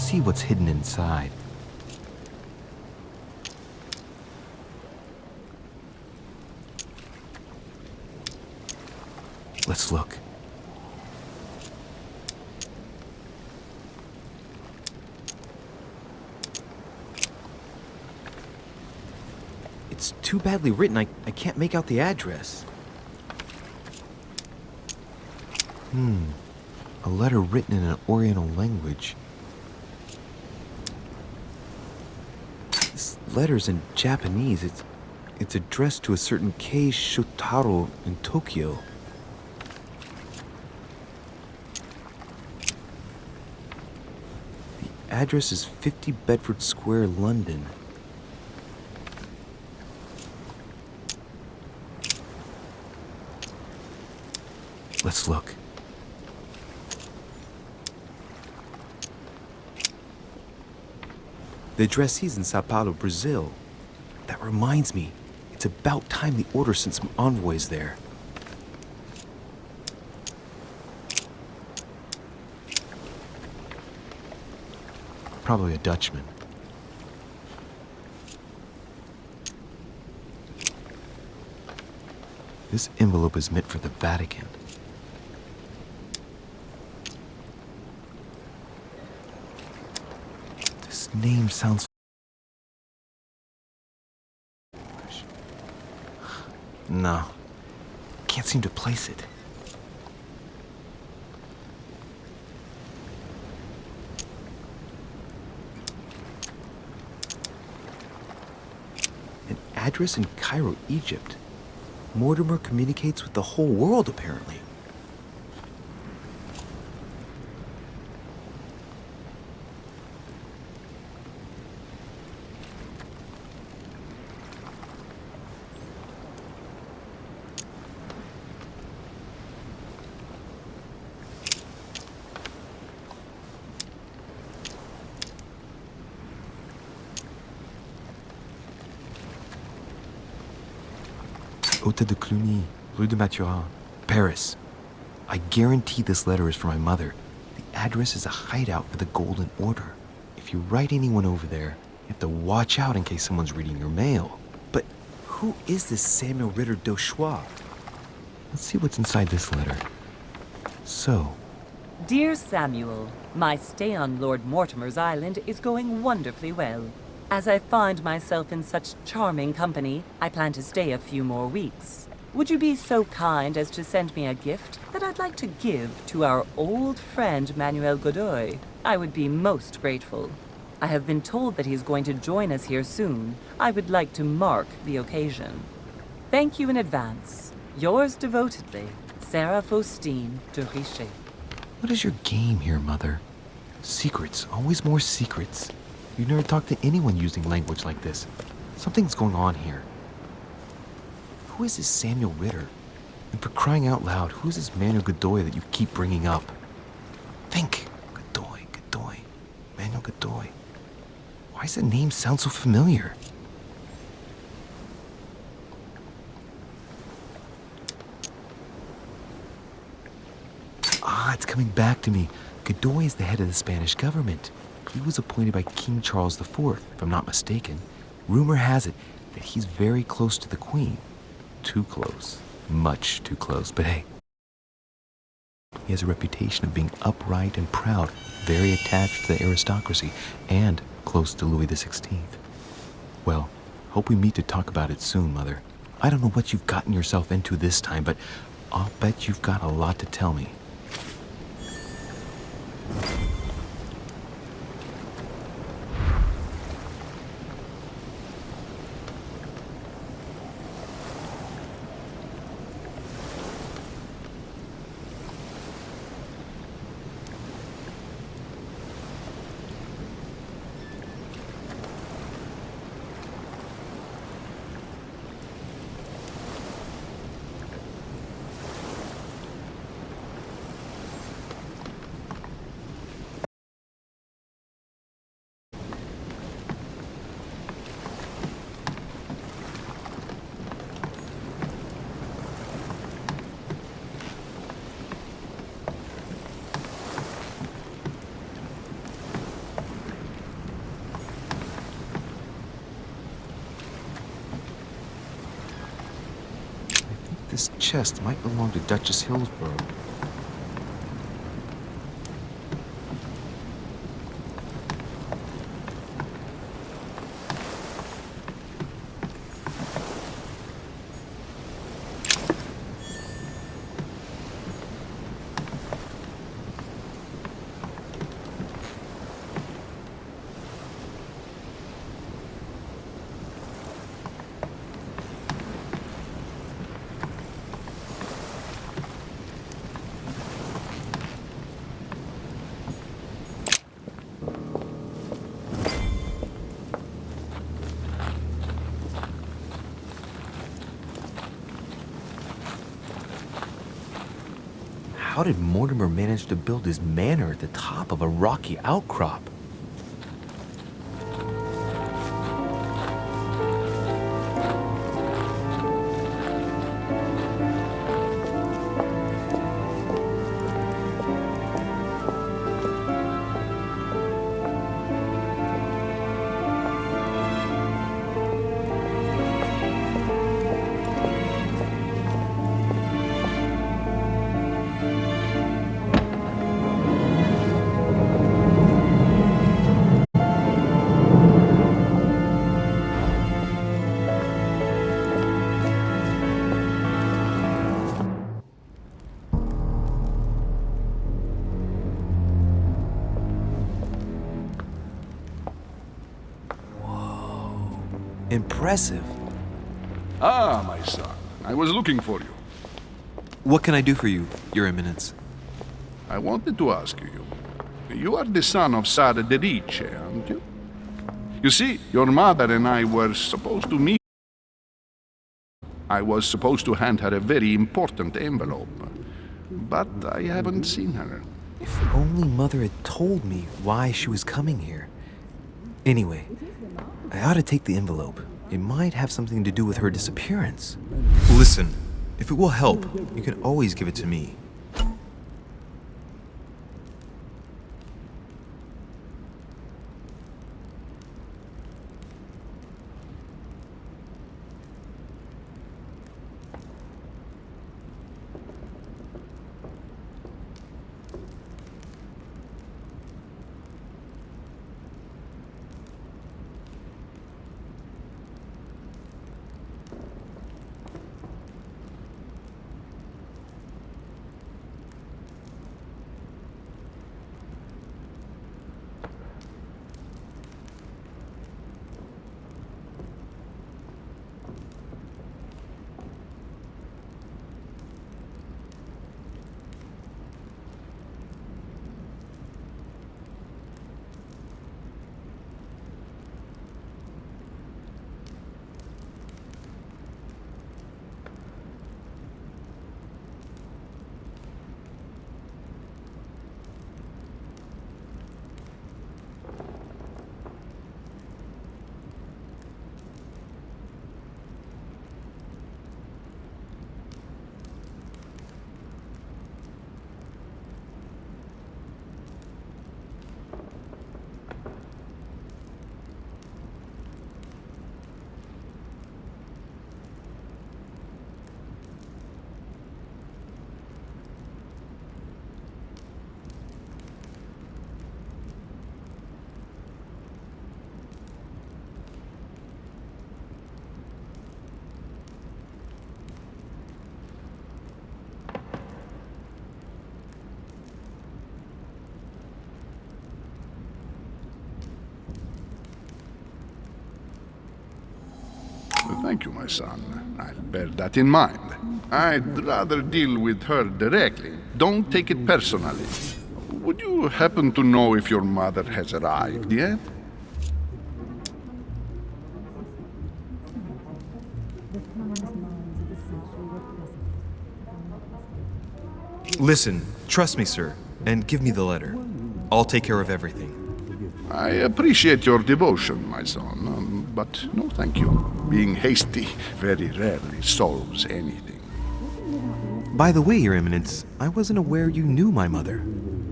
see what's hidden inside. Let's look. It's too badly written, I can't make out the address. A letter written in an Oriental language. This letter's in Japanese. It's addressed to a certain Kei Shotaro in Tokyo. The address is 50 Bedford Square, London. Let's look. The addressee's in Sao Paulo, Brazil. That reminds me, it's about time the Order sent some envoys there. Probably a Dutchman. This envelope is meant for the Vatican. This name sounds... No, can't seem to place it. An address in Cairo, Egypt. Mortimer communicates with the whole world, apparently. Hôtel de Cluny, Rue de Mathurin, Paris. I guarantee this letter is for my mother. The address is a hideout for the Golden Order. If you write anyone over there, you have to watch out in case someone's reading your mail. But who is this Samuel Ritter d'Auchois? Let's see what's inside this letter. So... Dear Samuel, my stay on Lord Mortimer's island is going wonderfully well. As I find myself in such charming company, I plan to stay a few more weeks. Would you be so kind as to send me a gift that I'd like to give to our old friend Manuel Godoy? I would be most grateful. I have been told that he's going to join us here soon. I would like to mark the occasion. Thank you in advance. Yours devotedly, Sarah Faustine de Richet. what is your game here, Mother? Secrets, always more secrets. You've never talked to anyone using language like this. Something's going on here. Who is this Samuel Ritter? And for crying out loud, who is this Manuel Godoy that you keep bringing up? Think. Godoy. Manuel Godoy. Why does the name sound so familiar? Ah, it's coming back to me. Godoy is the head of the Spanish government. He was appointed by King Charles IV, if I'm not mistaken. Rumor has it that he's very close to the Queen. Too close. Much too close, but hey. He has a reputation of being upright and proud, very attached to the aristocracy, and close to Louis XVI. Well, hope we meet to talk about it soon, Mother. I don't know what you've gotten yourself into this time, but I'll bet you've got a lot to tell me. this chest might belong to Duchess Hillsborough. How did Mortimer manage to build his manor at the top of a rocky outcrop? Impressive. Ah, my son. I was looking for you. What can I do for you, Your Eminence? I wanted to ask you. You are the son of Sara de Riche, aren't you? You see, your mother and I were supposed to meet. I was supposed to hand her a very important envelope. But I haven't seen her. If only Mother had told me why she was coming here. Anyway, I ought to take the envelope. It might have something to do with her disappearance. Listen, if it will help, you can always give it to me. Thank you, my son. I'll bear that in mind. I'd rather deal with her directly. Don't take it personally. Would you happen to know if your mother has arrived yet? Listen, trust me, sir, and give me the letter. I'll take care of everything. I appreciate your devotion, my son, but no thank you. Being hasty very rarely solves anything. By the way, Your Eminence, I wasn't aware you knew my mother.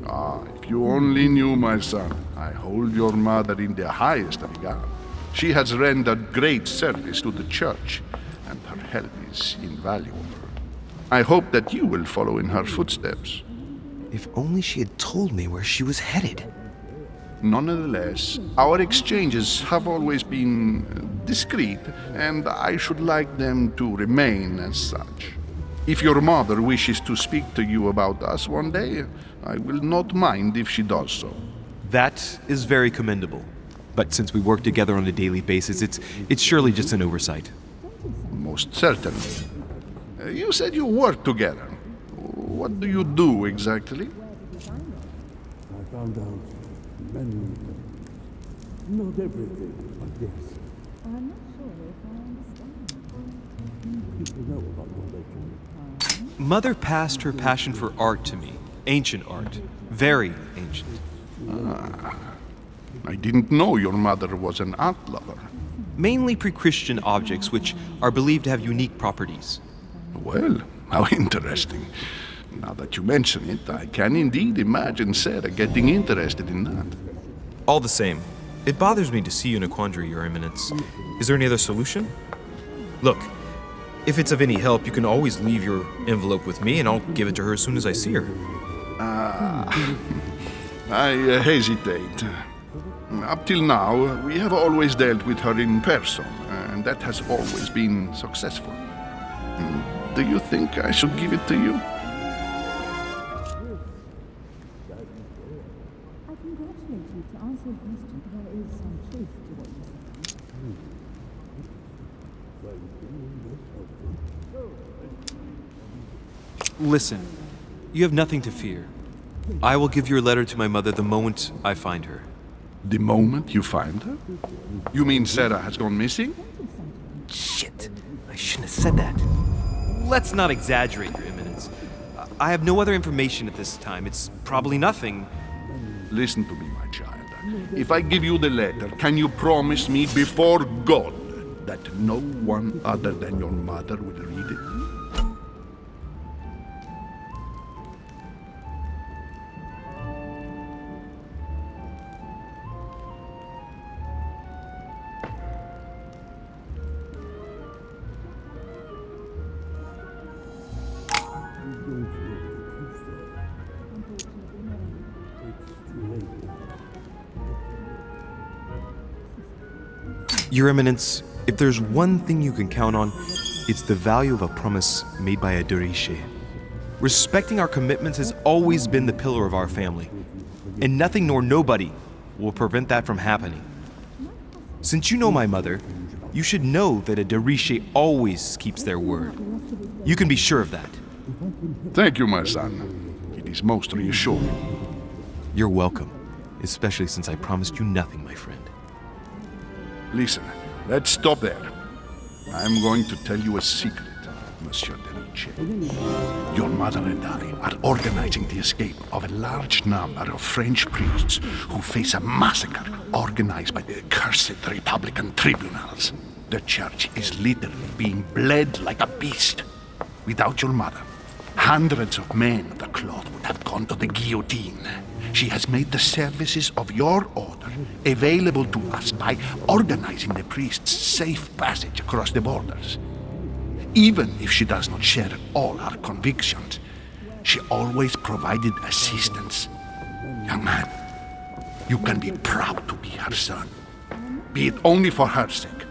Ah, if you only knew, my son, I hold your mother in the highest regard. She has rendered great service to the church, and her help is invaluable. I hope that you will follow in her footsteps. If only she had told me where she was headed. Nonetheless, our exchanges have always been discreet, and I should like them to remain as such. If your mother wishes to speak to you about us one day, I will not mind if she does so. That is very commendable. But since we work together on a daily basis, it's surely just an oversight. Most certainly. You said you work together. What do you do exactly? I found out many things. Not everything, but yes. I'm not sure if I understand. People know about the legend. Mother passed her passion for art to me. Ancient art. Very ancient. I didn't know your mother was an art lover. Mainly pre-Christian objects which are believed to have unique properties. Well, how interesting. Now that you mention it, I can indeed imagine Sarah getting interested in that. All the same, it bothers me to see you in a quandary, Your Eminence. Is there any other solution? Look, if it's of any help, you can always leave your envelope with me and I'll give it to her as soon as I see her. I hesitate. Up till now, we have always dealt with her in person, and that has always been successful. Do you think I should give it to you? I congratulate you. To answer your question, there is some truth to what you say. Listen, you have nothing to fear. I will give your letter to my mother the moment I find her. The moment you find her? You mean Sarah has gone missing? Shit, I shouldn't have said that. Let's not exaggerate, Your Eminence. I have no other information at this time. It's probably nothing. Listen to me, my child. If I give you the letter, can you promise me before God that no one other than your mother will read it? Your Eminence, if there's one thing you can count on, it's the value of a promise made by a Dervish. Respecting our commitments has always been the pillar of our family, and nothing nor nobody will prevent that from happening. Since you know my mother, you should know that a Dervish always keeps their word. You can be sure of that. Thank you, my son. It is most reassuring. You're welcome, especially since I promised you nothing, my friend. Listen, let's stop there. I'm going to tell you a secret, Monsieur Derice. Your mother and I are organizing the escape of a large number of French priests who face a massacre organized by the accursed Republican tribunals. The church is literally being bled like a beast. Without your mother, hundreds of men of the cloth would have gone to the guillotine. She has made the services of your order available to us by organizing the priests' safe passage across the borders. Even if she does not share all our convictions, she always provided assistance. Young man, you can be proud to be her son. Be it only for her sake.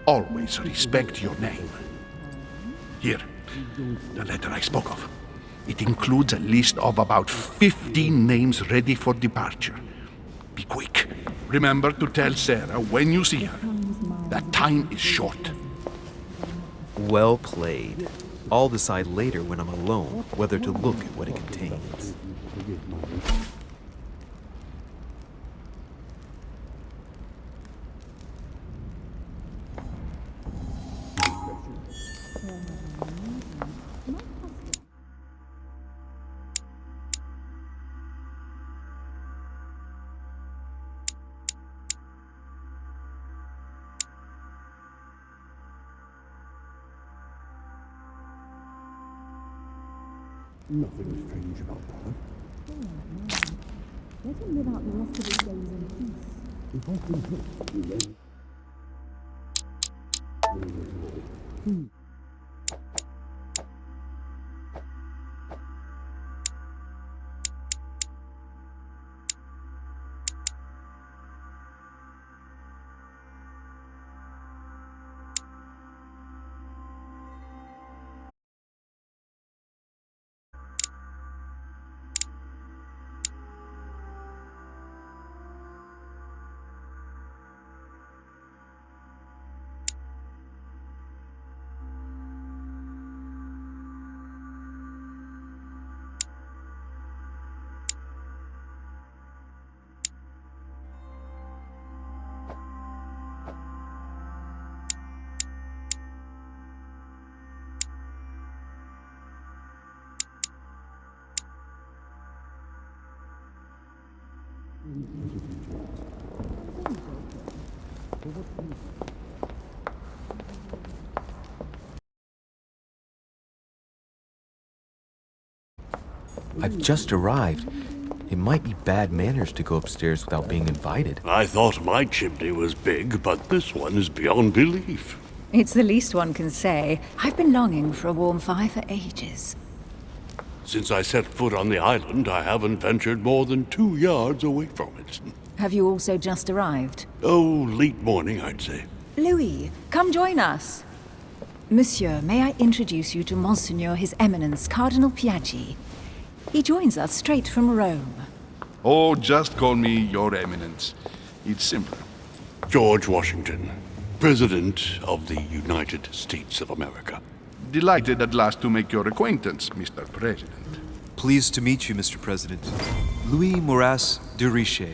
Always respect your name. Here, the letter I spoke of. It includes a list of about 15 names ready for departure. Be quick. Remember to tell Sarah when you see her that time is short. Well played. I'll decide later when I'm alone whether to look at what it contains. Nothing strange about that. Let him live out the rest of his days in peace. If I can help you, then... I've just arrived. It might be bad manners to go upstairs without being invited. I thought my chimney was big, but this one is beyond belief. It's the least one can say. I've been longing for a warm fire for ages. Since I set foot on the island, I haven't ventured more than 2 yards away from it. Have you also just arrived? Oh, late morning, I'd say. Louis, come join us. Monsieur, may I introduce you to Monseigneur His Eminence Cardinal Piaggi? He joins us straight from Rome. Oh, just call me Your Eminence. It's simpler. George Washington, President of the United States of America. Delighted at last to make your acquaintance, Mr. President. Pleased to meet you, Mr. President. Louis Moras de Richer.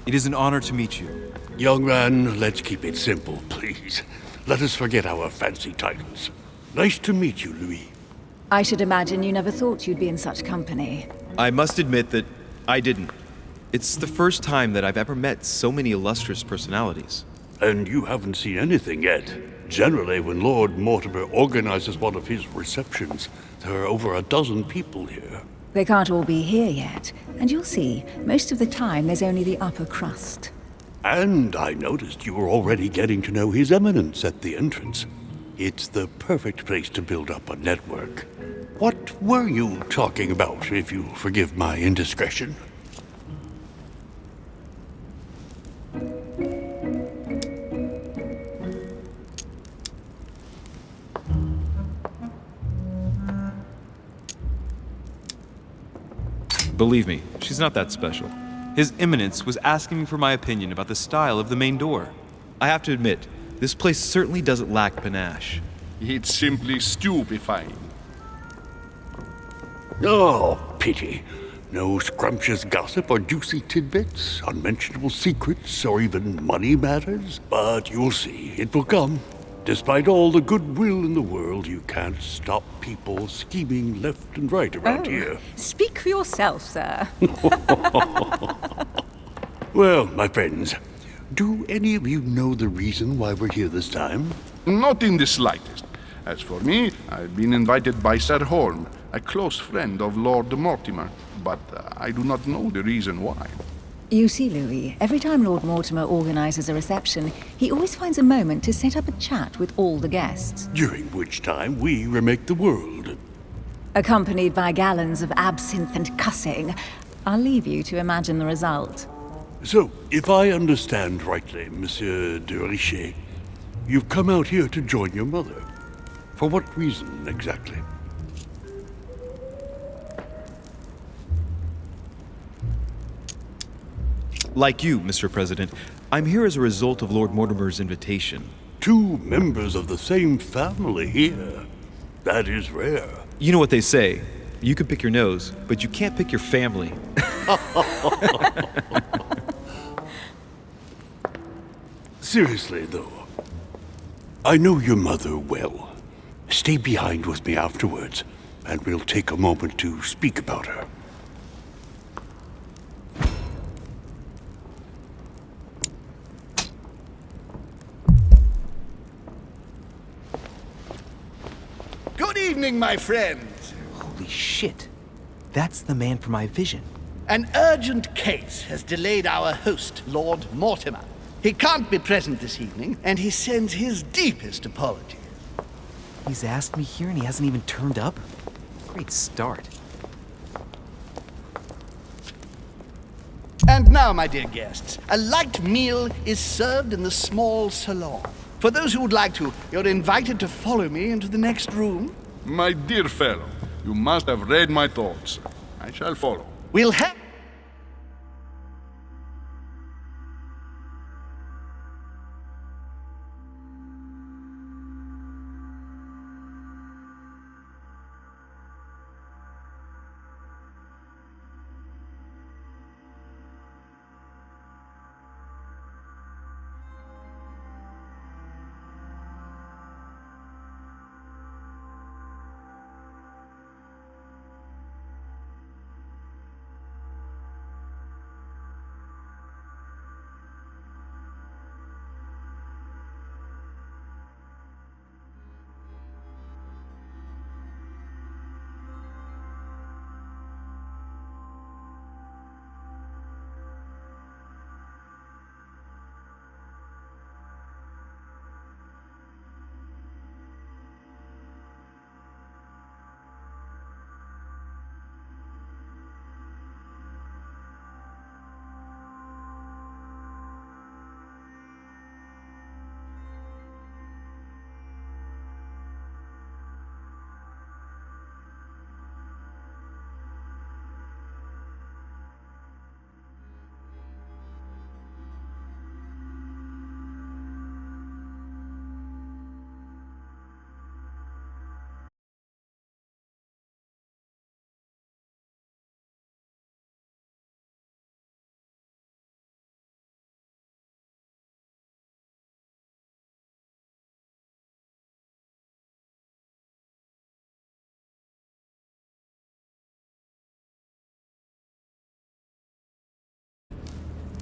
It is an honor to meet you. Young man, let's keep it simple, please. Let us forget our fancy titles. Nice to meet you, Louis. I should imagine you never thought you'd be in such company. I must admit that I didn't. It's the first time that I've ever met so many illustrious personalities. And you haven't seen anything yet. Generally, when Lord Mortimer organizes one of his receptions, there are over a dozen people here. They can't all be here yet, and you'll see, most of the time there's only the upper crust. And I noticed you were already getting to know His Eminence at the entrance. It's the perfect place to build up a network. What were you talking about, if you forgive my indiscretion? Believe me, she's not that special. His Eminence was asking me for my opinion about the style of the main door. I have to admit, this place certainly doesn't lack panache. It's simply stupefying. Oh, pity. No scrumptious gossip or juicy tidbits, unmentionable secrets, or even money matters. But you'll see, it will come. Despite all the goodwill in the world, you can't stop people scheming left and right around here. Speak for yourself, sir. Well, my friends, do any of you know the reason why we're here this time? Not in the slightest. As for me, I've been invited by Sir Holm, a close friend of Lord Mortimer, but I do not know the reason why. You see, Louis, every time Lord Mortimer organizes a reception, he always finds a moment to set up a chat with all the guests. During which time we remake the world. Accompanied by gallons of absinthe and cussing. I'll leave you to imagine the result. So, if I understand rightly, Monsieur de Richer, you've come out here to join your mother. For what reason, exactly? Like you, Mr. President, I'm here as a result of Lord Mortimer's invitation. 2 members of the same family here. That is rare. You know what they say. You can pick your nose, but you can't pick your family. Seriously, though, I know your mother well. Stay behind with me afterwards, and we'll take a moment to speak about her. Good evening, my friend. Holy shit. That's the man from my vision. An urgent case has delayed our host, Lord Mortimer. He can't be present this evening, and he sends his deepest apologies. He's asked me here and he hasn't even turned up? Great start. And now, my dear guests, a light meal is served in the small salon. For those who would like to, you're invited to follow me into the next room. My dear fellow, you must have read my thoughts. I shall follow. We'll have...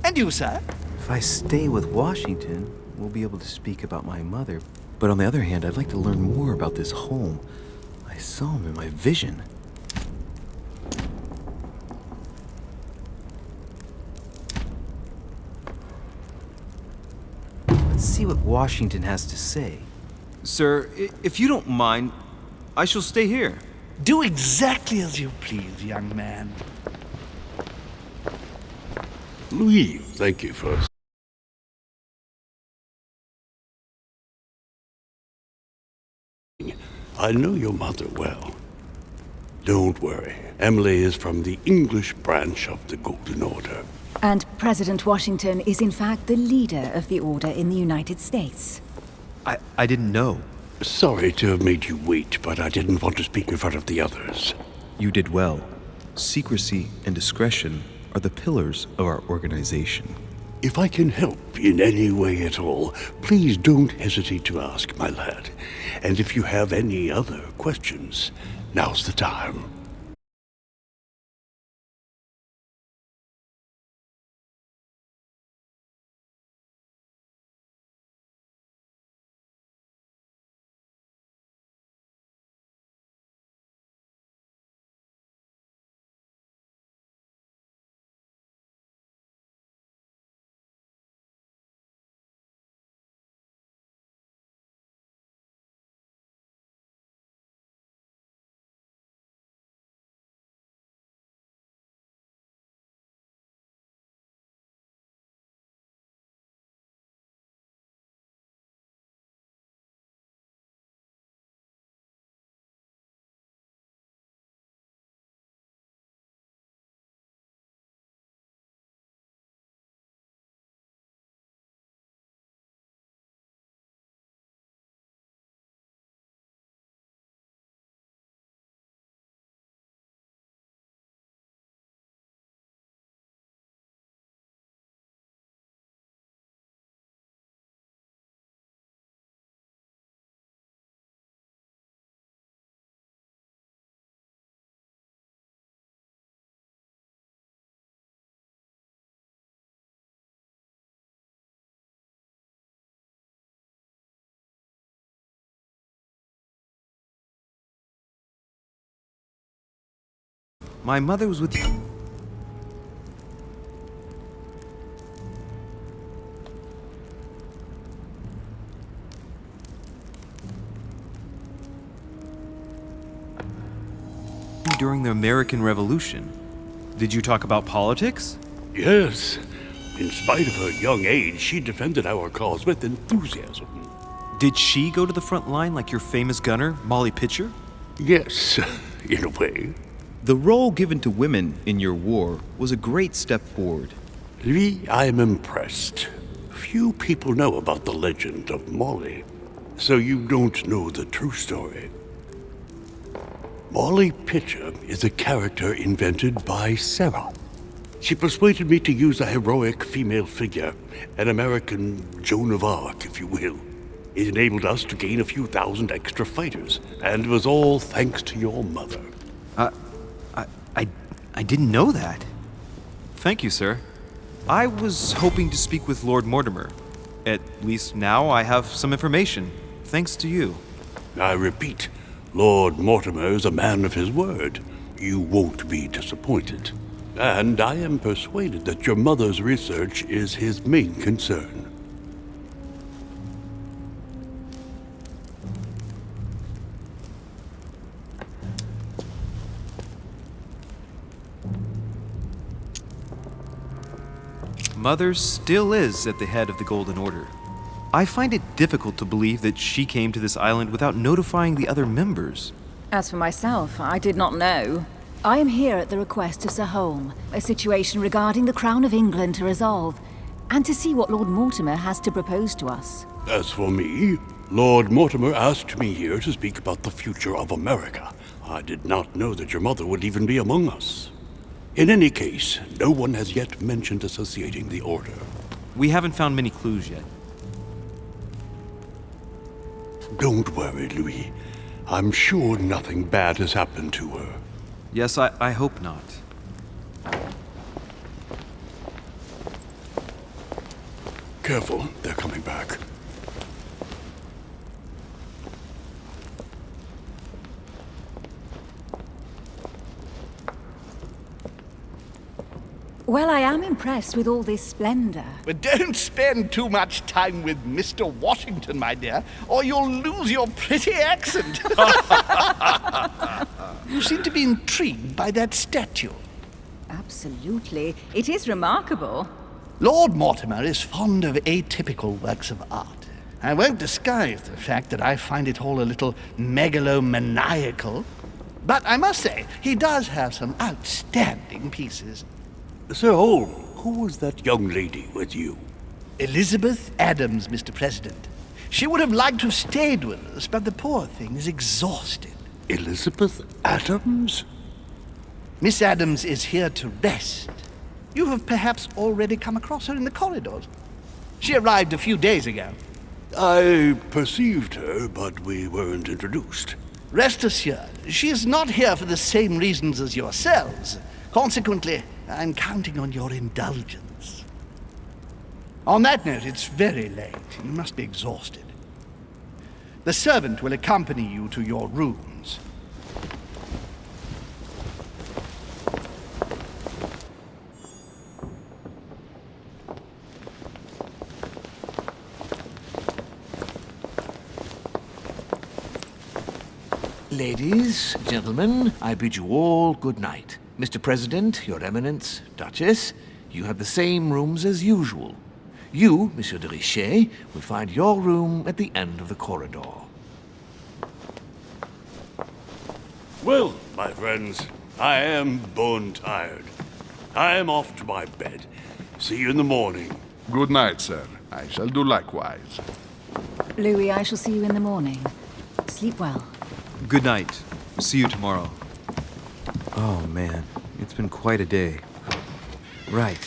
And you, sir? If I stay with Washington, we'll be able to speak about my mother. But on the other hand, I'd like to learn more about this home. I saw him in my vision. Let's see what Washington has to say. Sir, if you don't mind, I shall stay here. Do exactly as you please, young man. Louis, thank you for... I know your mother well. Don't worry. Emily is from the English branch of the Golden Order. And President Washington is in fact the leader of the Order in the United States. I didn't know. Sorry to have made you wait, but I didn't want to speak in front of the others. You did well. Secrecy and discretion are the pillars of our organization. If I can help in any way at all, please don't hesitate to ask, my lad. And if you have any other questions, now's the time. My mother was with you. During the American Revolution. Did you talk about politics? Yes. In spite of her young age, she defended our cause with enthusiasm. Did she go to the front line like your famous gunner, Molly Pitcher? Yes, in a way. The role given to women in your war was a great step forward. Louis, I am impressed. Few people know about the legend of Molly, so you don't know the true story. Molly Pitcher is a character invented by Sarah. She persuaded me to use a heroic female figure, an American Joan of Arc, if you will. It enabled us to gain a few thousand extra fighters, and it was all thanks to your mother. I didn't know that. Thank you, sir. I was hoping to speak with Lord Mortimer. At least now I have some information, thanks to you. I repeat, Lord Mortimer is a man of his word. You won't be disappointed. And I am persuaded that your mother's research is his main concern. Mother still is at the head of the Golden Order. I find it difficult to believe that she came to this island without notifying the other members. As for myself, I did not know. I am here at the request of Sir Holm, a situation regarding the Crown of England to resolve, and to see what Lord Mortimer has to propose to us. As for me, Lord Mortimer asked me here to speak about the future of America. I did not know that your mother would even be among us. In any case, no one has yet mentioned associating the Order. We haven't found many clues yet. Don't worry, Louis. I'm sure nothing bad has happened to her. Yes, I hope not. Careful, they're coming back. Well, I am impressed with all this splendor. But don't spend too much time with Mr. Washington, my dear, or you'll lose your pretty accent. You seem to be intrigued by that statue. Absolutely. It is remarkable. Lord Mortimer is fond of atypical works of art. I won't disguise the fact that I find it all a little megalomaniacal. But I must say, he does have some outstanding pieces. Sir Holm, who was that young lady with you? Elizabeth Adams, Mr. President. She would have liked to have stayed with us, but the poor thing is exhausted. Elizabeth Adams? Miss Adams is here to rest. You have perhaps already come across her in the corridors. She arrived a few days ago. I perceived her, but we weren't introduced. Rest assured, she is not here for the same reasons as yourselves. Consequently, I'm counting on your indulgence. On that note, it's very late. You must be exhausted. The servant will accompany you to your rooms. Ladies, gentlemen, I bid you all good night. Mr. President, Your Eminence, Duchess, you have the same rooms as usual. You, Monsieur de Richet, will find your room at the end of the corridor. Well, my friends, I am bone tired. I am off to my bed. See you in the morning. Good night, sir. I shall do likewise. Louis, I shall see you in the morning. Sleep well. Good night. See you tomorrow. Oh man, it's been quite a day. Right,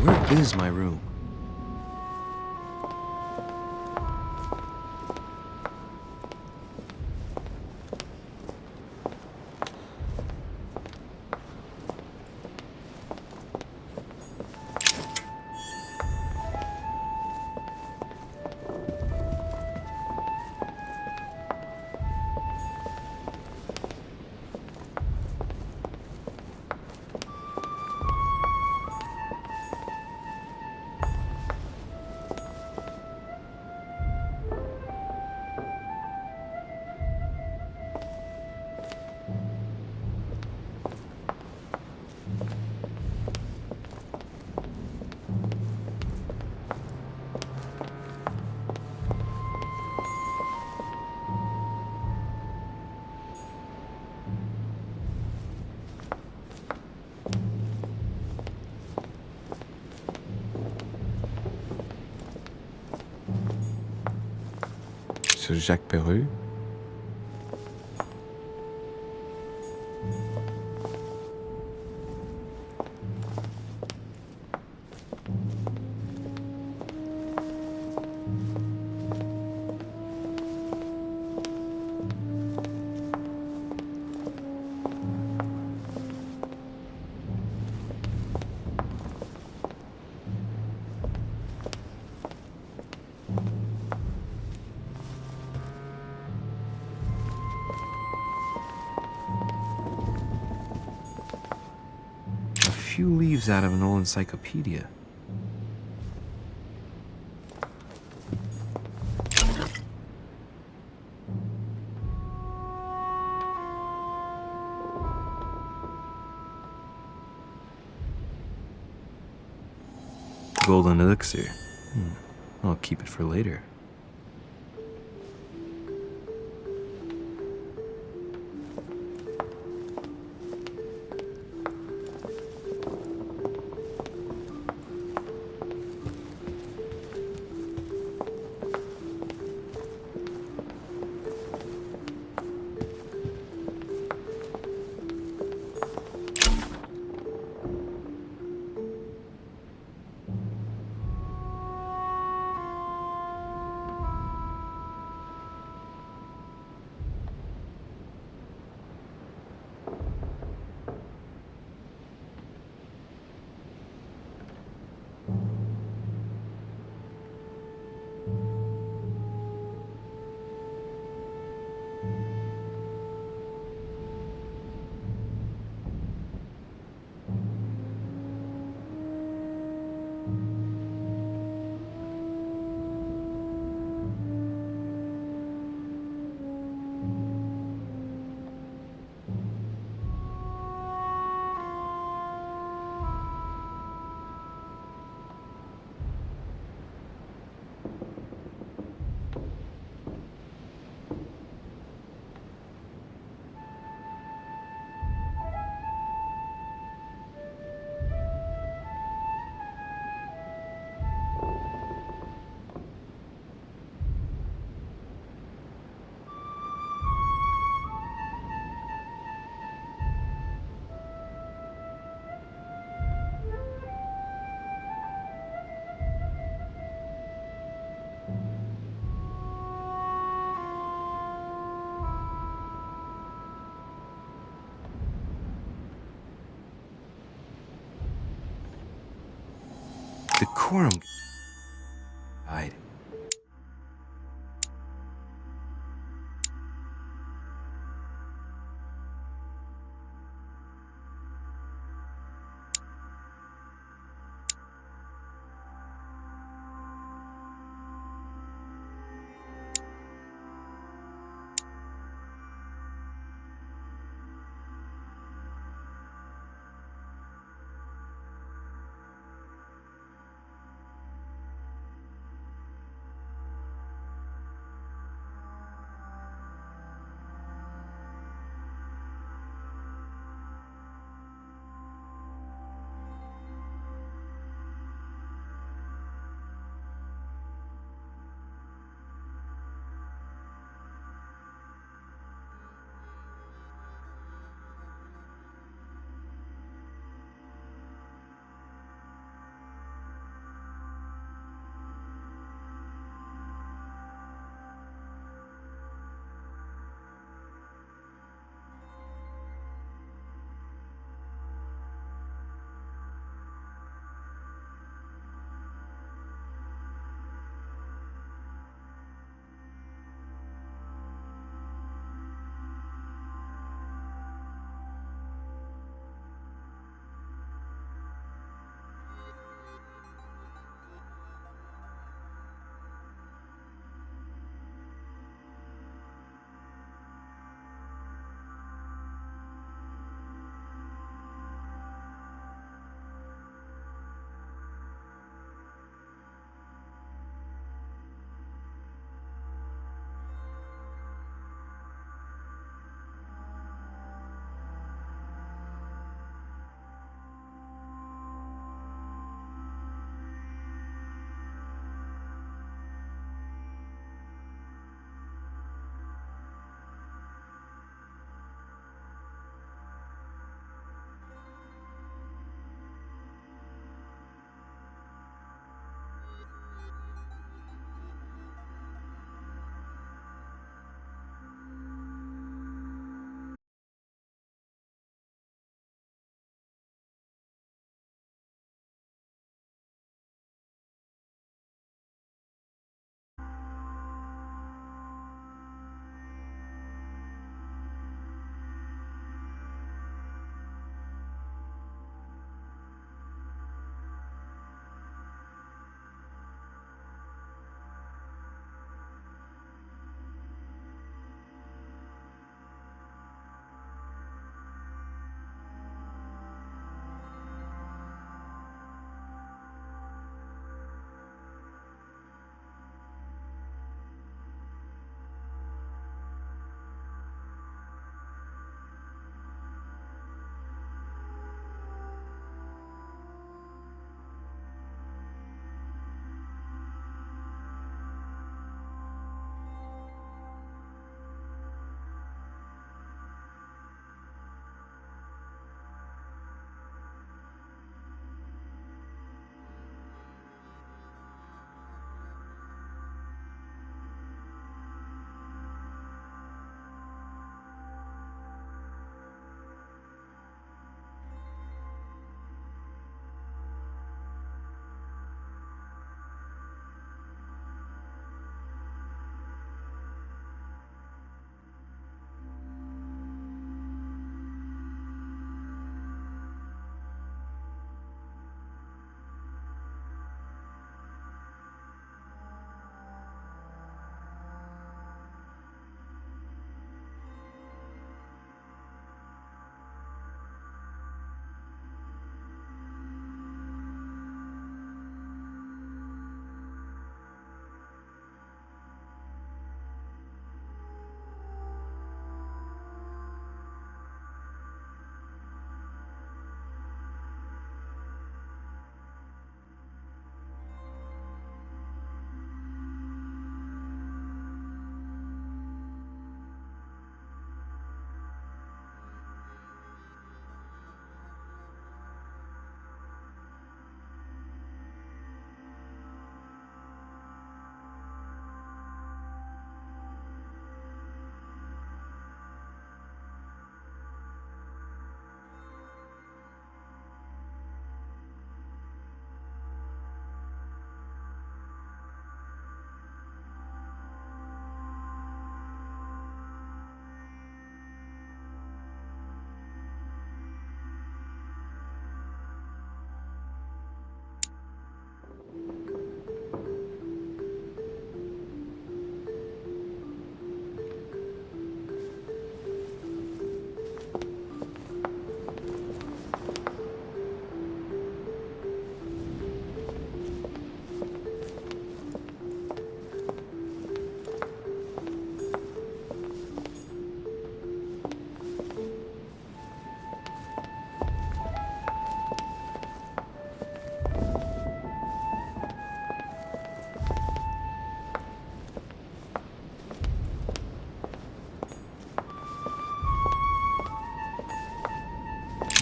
where is my room? Sir Jacques Perreux? Few leaves out of an old encyclopedia. Golden elixir. I'll keep it for later. Decorum. Died.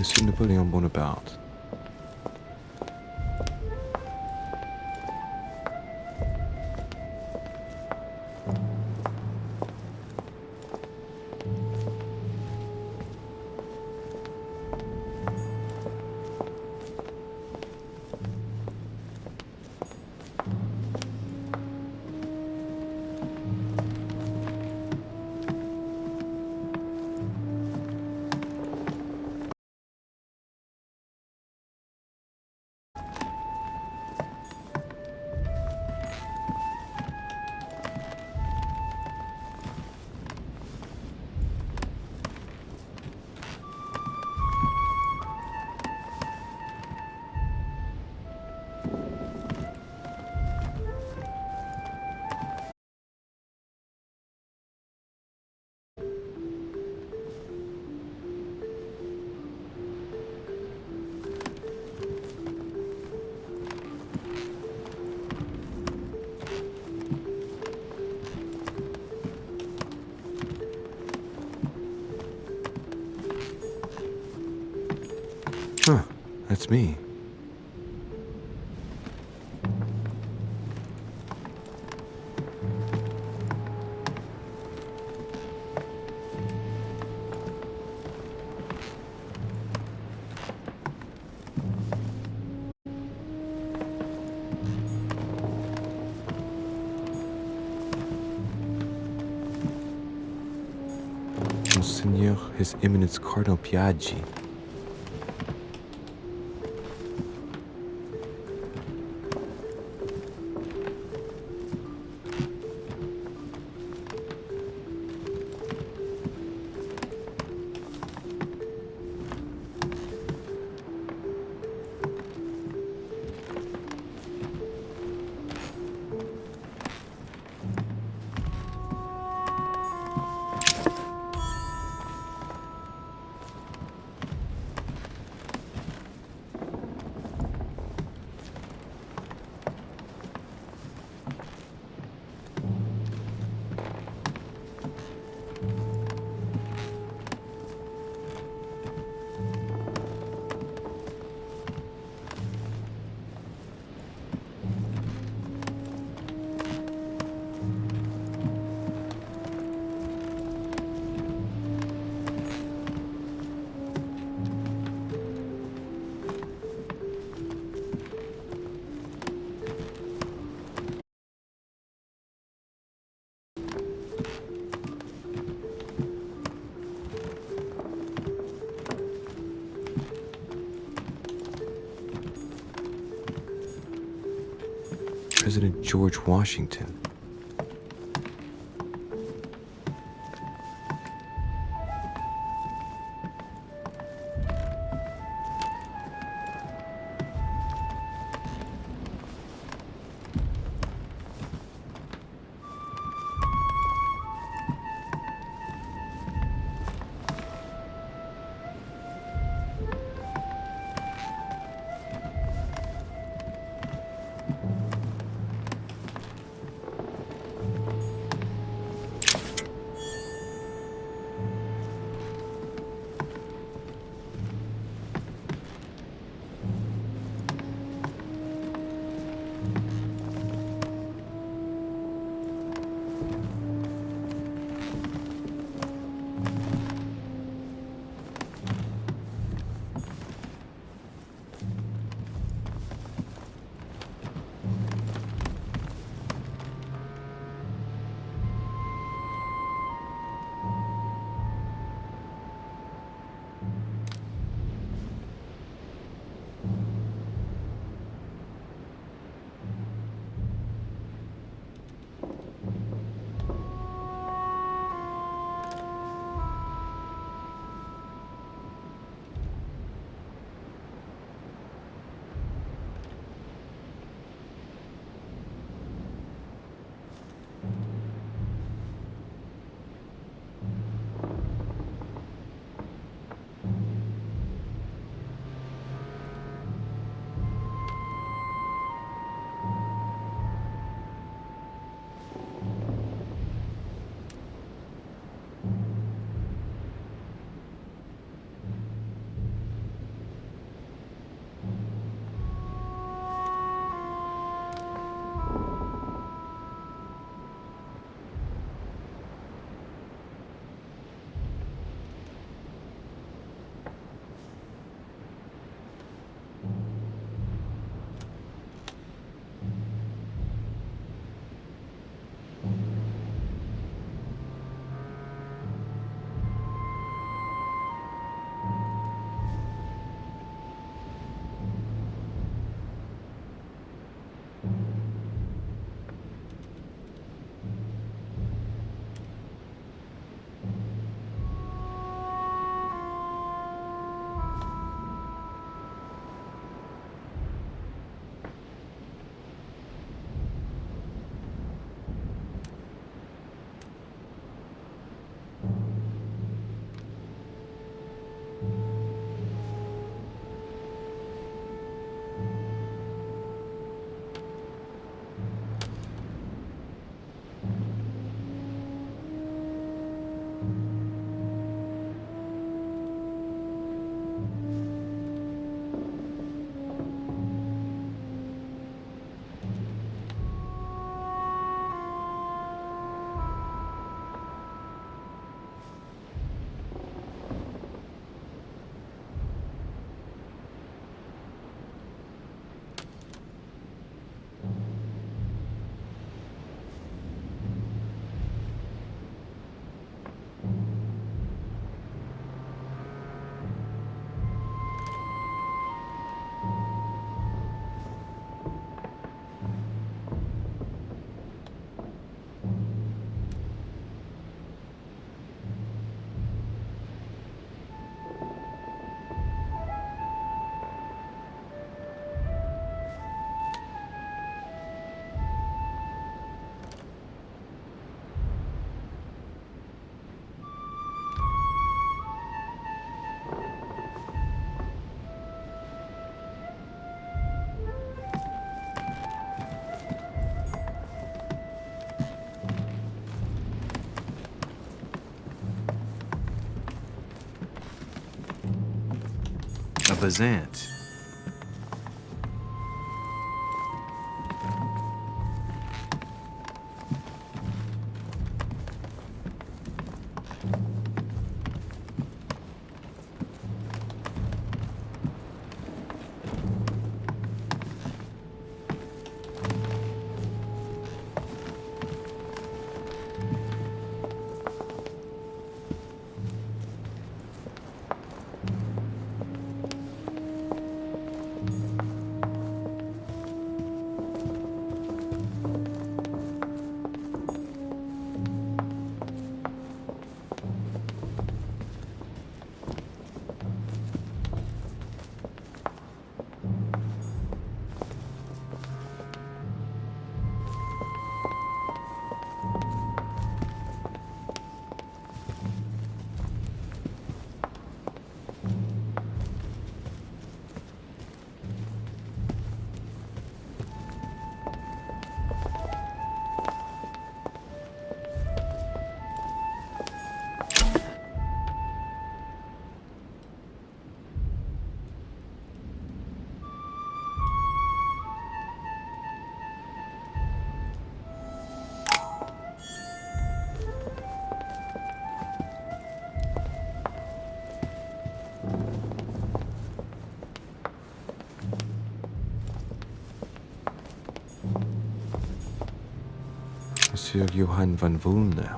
Monsieur Napoleon Bonaparte. Huh, that's me. Monseigneur, His Eminence Cardinal Piaggi. President George Washington. Bazant. Monsieur Johann von Wulner.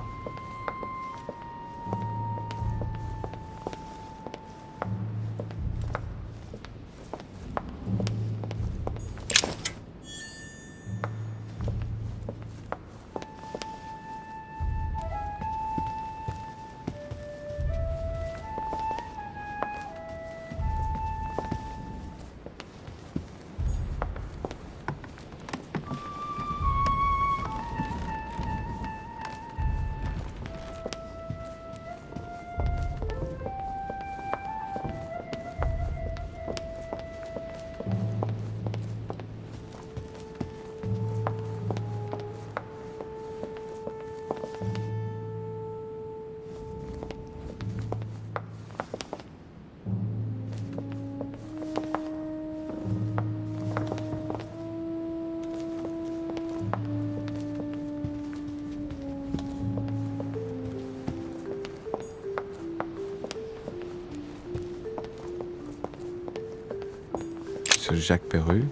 Monsieur Jacques Perru.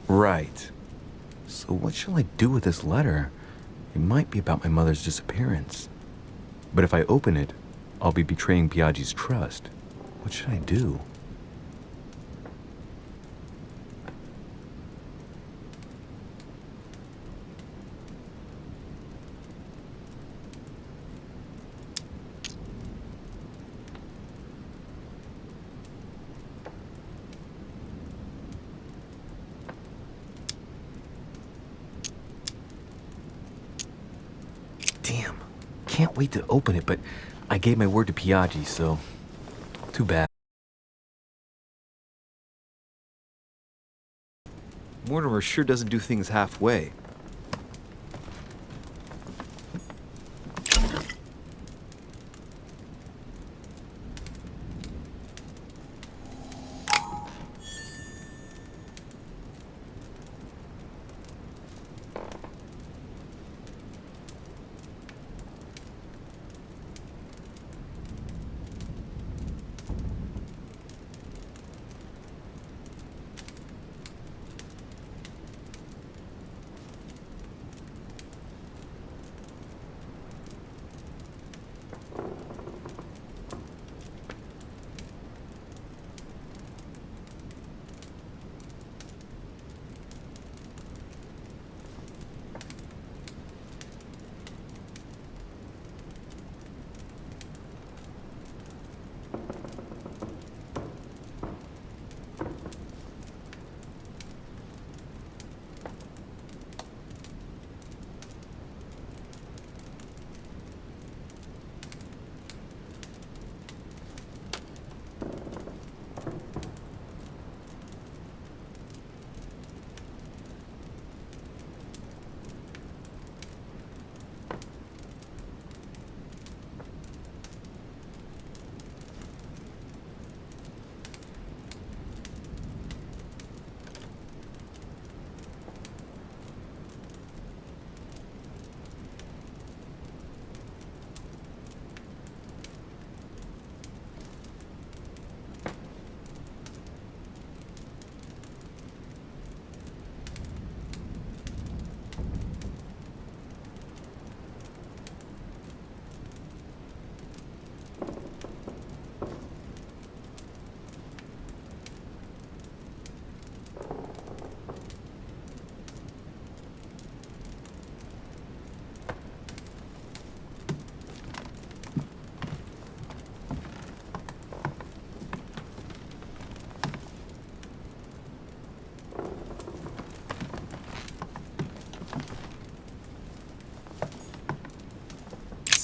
Right. So what shall I do with this letter? It might be about my mother's disappearance. But if I open it, I'll be betraying Biaggi's trust. What should I do? Damn. Can't wait to open it, but I gave my word to Biaggi, so too bad. Mortimer sure doesn't do things halfway.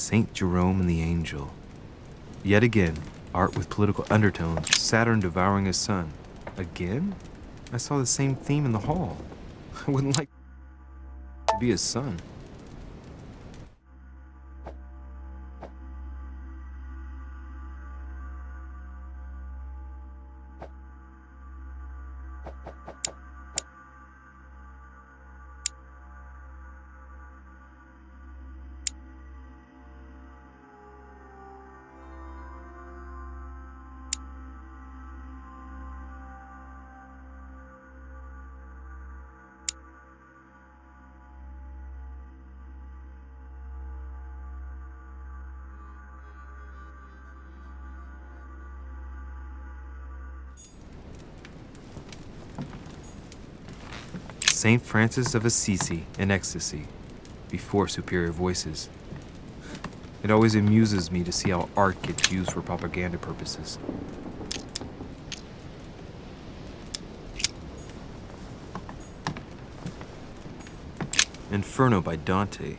Saint Jerome and the Angel. Yet again, art with political undertones, Saturn devouring his son. Again? I saw the same theme in the hall. I wouldn't like to be his son. Saint Francis of Assisi in ecstasy, before superior voices. It always amuses me to see how art gets used for propaganda purposes. Inferno by Dante.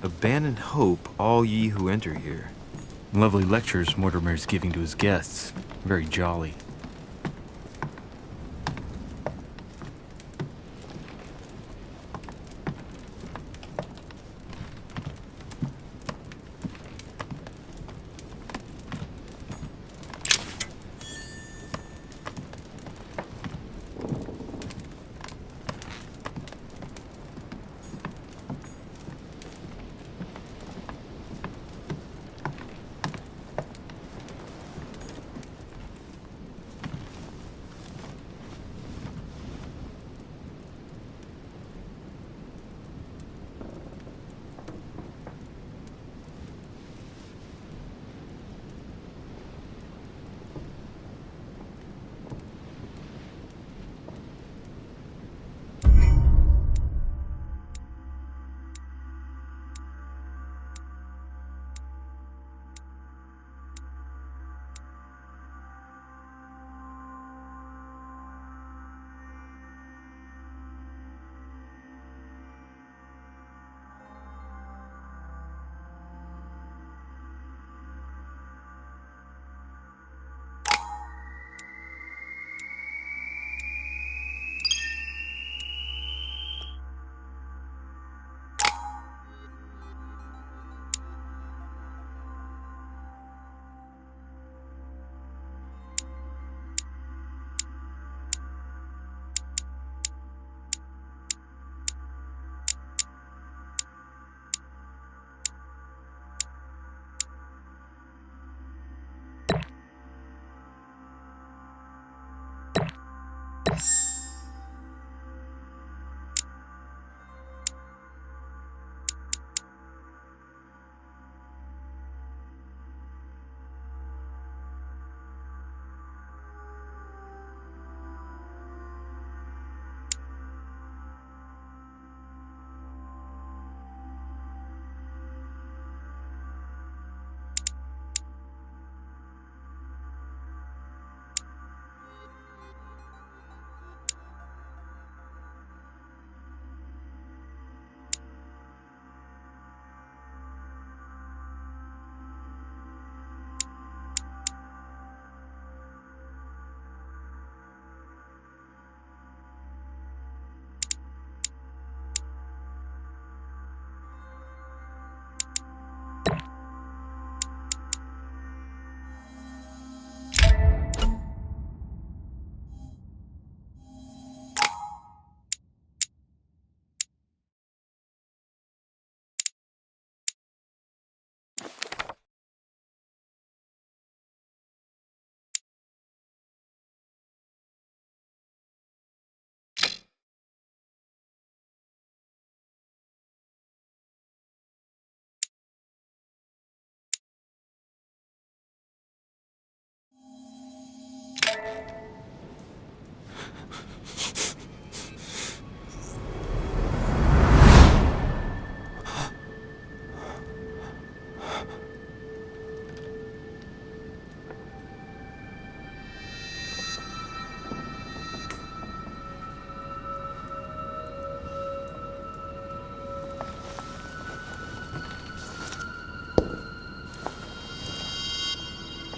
Abandon hope, all ye who enter here. Lovely lectures Mortimer's giving to his guests. Very jolly.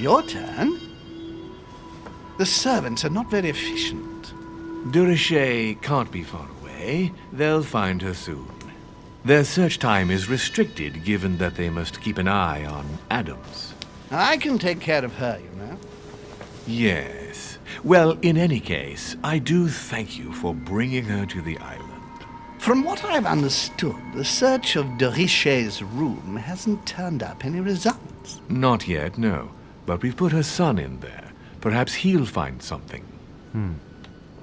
Your turn? The servants are not very efficient. De Richet can't be far away. They'll find her soon. Their search time is restricted, given that they must keep an eye on Adams. I can take care of her, you know. Yes. Well, in any case, I do thank you for bringing her to the island. From what I've understood, the search of de Richet's room hasn't turned up any results. Not yet, no. But we've put her son in there. Perhaps he'll find something.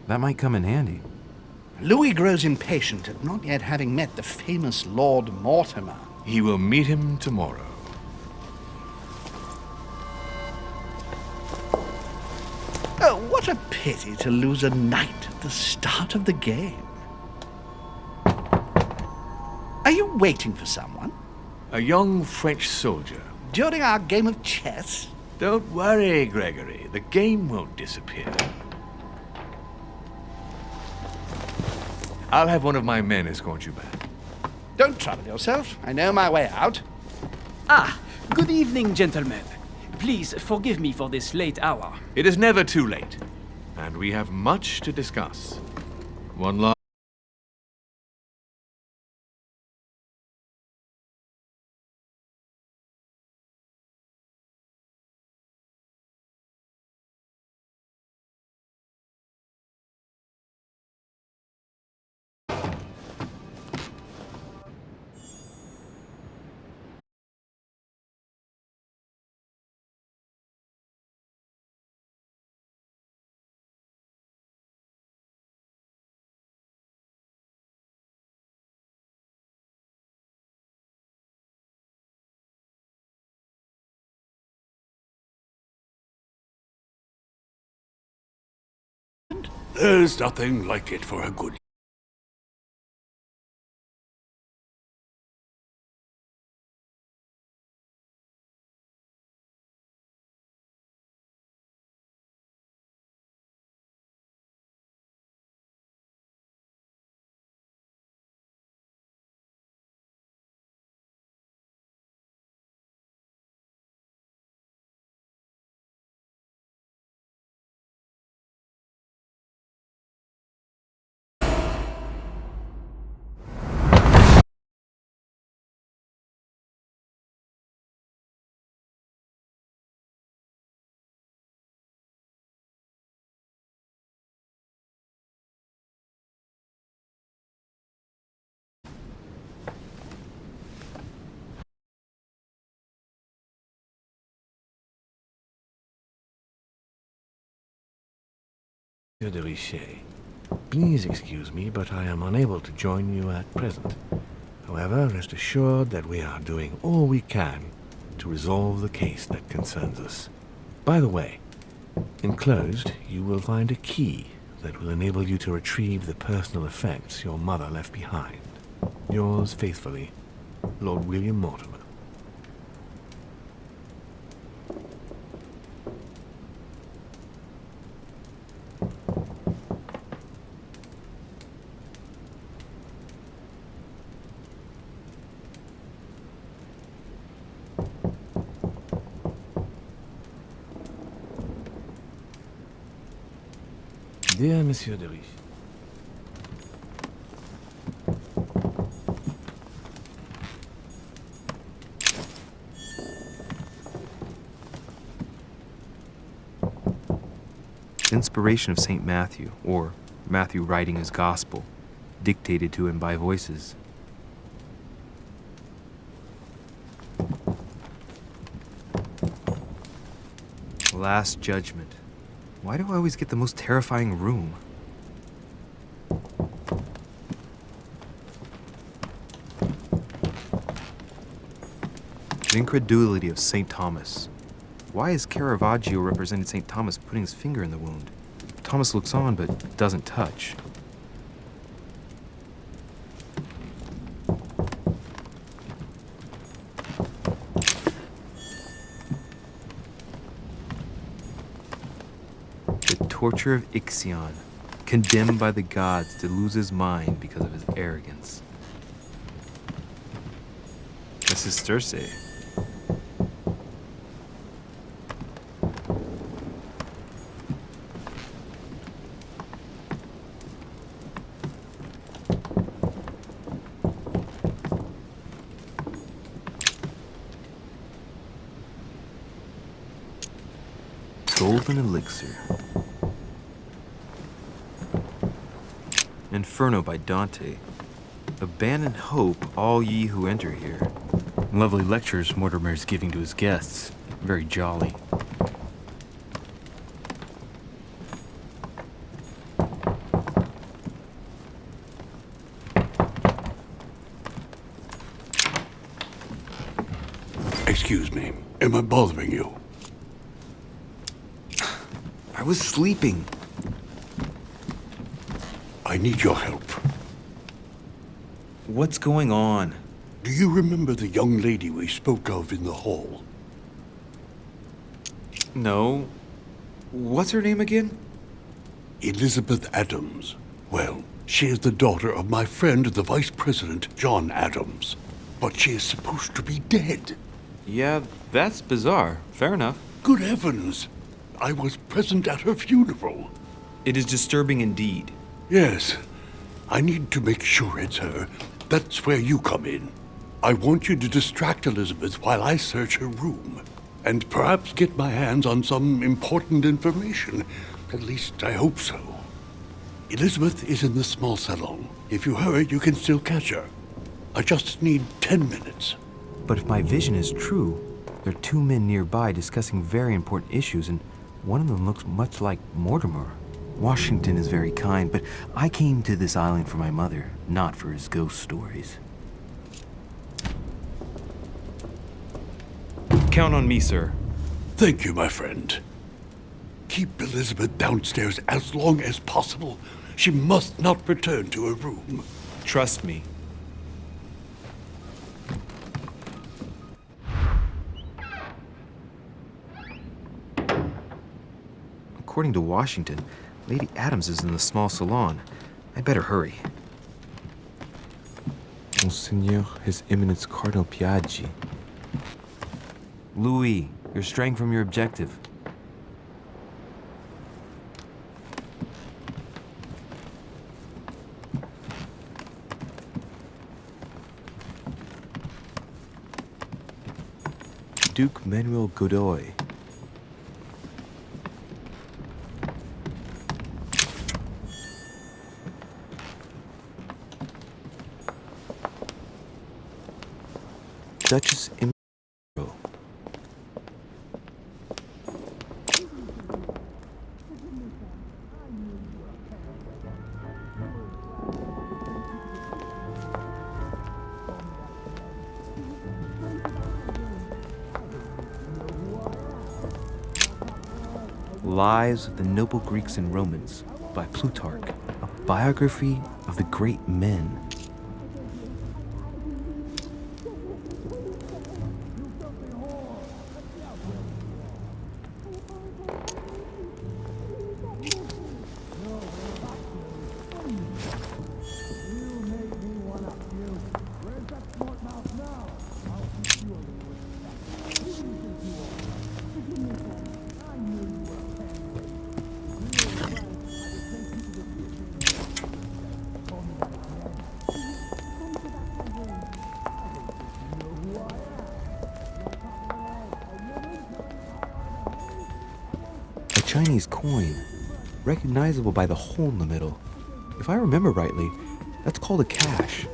That might come in handy. Louis grows impatient at not yet having met the famous Lord Mortimer. He will meet him tomorrow. Oh, what a pity to lose a knight at the start of the game. Are you waiting for someone? A young French soldier. During our game of chess? Don't worry, Gregory. The game won't disappear. I'll have one of my men escort you back. Don't trouble yourself. I know my way out. Ah, good evening, gentlemen. Please forgive me for this late hour. It is never too late, and we have much to discuss. One last... There's nothing like it for a good. Monsieur de Richet, please excuse me, but I am unable to join you at present. However, rest assured that we are doing all we can to resolve the case that concerns us. By the way, enclosed, you will find a key that will enable you to retrieve the personal effects your mother left behind. Yours faithfully, Lord William Mortimer. Dear Monsieur de Richet, Inspiration of St. Matthew, or Matthew writing his gospel, dictated to him by voices. Last Judgment. Why do I always get the most terrifying room? The incredulity of St. Thomas. Why is Caravaggio represented St. Thomas putting his finger in the wound? Thomas looks on but doesn't touch. The torture of Ixion, condemned by the gods to lose his mind because of his arrogance. This is Circe. golden elixir. Inferno by Dante. Abandon hope, all ye who enter here. Lovely lectures Mortimer is giving to his guests. Very jolly. Excuse me. Am I bothering you? I was sleeping. I need your help. What's going on? Do you remember the young lady we spoke of in the hall? No. What's her name again? Elizabeth Adams. Well, she is the daughter of my friend, the Vice President, John Adams. But she is supposed to be dead. Yeah, that's bizarre. Fair enough. Good heavens! I was present at her funeral. It is disturbing indeed. Yes. I need to make sure it's her. That's where you come in. I want you to distract Elizabeth while I search her room. And perhaps get my hands on some important information. At least I hope so. Elizabeth is in the small salon. If you hurry, you can still catch her. I just need 10 minutes. But if my vision is true, there are two men nearby discussing very important issues, and one of them looks much like Mortimer. Washington is very kind, but I came to this island for my mother, not for his ghost stories. Count on me, sir. Thank you, my friend. Keep Elizabeth downstairs as long as possible. She must not return to her room. Trust me. According to Washington, Lady Adams is in the small salon. I better hurry. Monseigneur, His Eminence Cardinal Piaggi. Louis, you're straying from your objective. Duke Manuel Godoy. Duchess Imperial. Lives of the Noble Greeks and Romans by Plutarch, a biography of the great men. Chinese coin, recognizable by the hole in the middle. If I remember rightly, that's called a cash.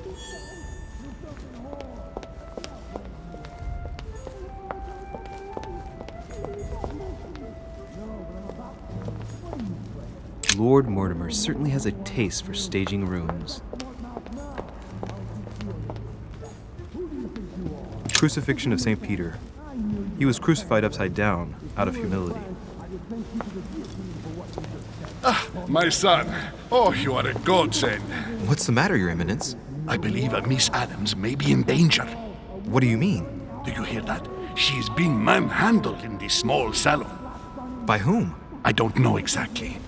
Lord Mortimer certainly has a taste for staging rooms. Crucifixion of St. Peter. He was crucified upside down, out of humility. Ah, my son. Oh, you are a godsend. What's the matter, Your Eminence? I believe Miss Adams may be in danger. What do you mean? Do you hear that? She is being manhandled in the small salon. By whom? I don't know exactly.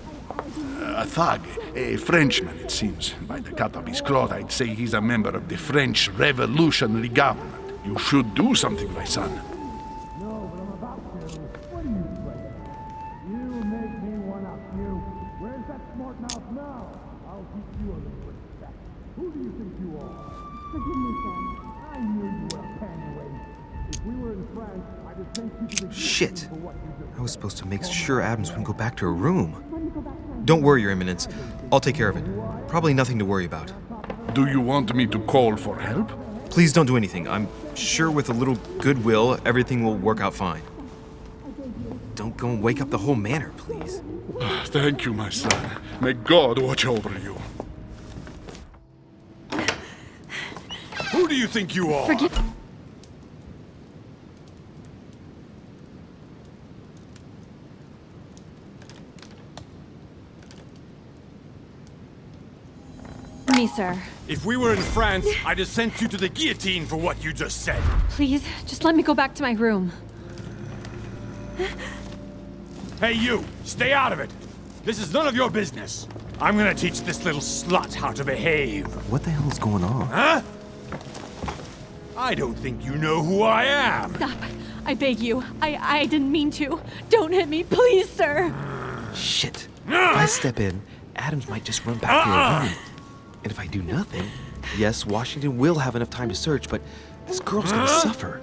A thug, a Frenchman, it seems. By the cut of his cloth, I'd say he's a member of the French Revolutionary Government. You should do something, my son. Shit. I was supposed to make sure Adams wouldn't go back to her room. Don't worry, Your Eminence. I'll take care of it. Probably nothing to worry about. Do you want me to call for help? Please don't do anything. I'm sure with a little goodwill, everything will work out fine. Don't go and wake up the whole manor, please. Thank you, my son. May God watch over you. Who do you think you are? Me, sir. If we were in France, I'd have sent you to the guillotine for what you just said. Please, just let me go back to my room. Hey, you! Stay out of it! This is none of your business. I'm gonna teach this little slut how to behave. What the hell is going on? Huh? I don't think you know who I am. Stop. I beg you. I didn't mean to. Don't hit me, please, sir. Shit. If I step in, Adams might just run back to her room. And if I do nothing, yes, Washington will have enough time to search, but this girl's gonna suffer.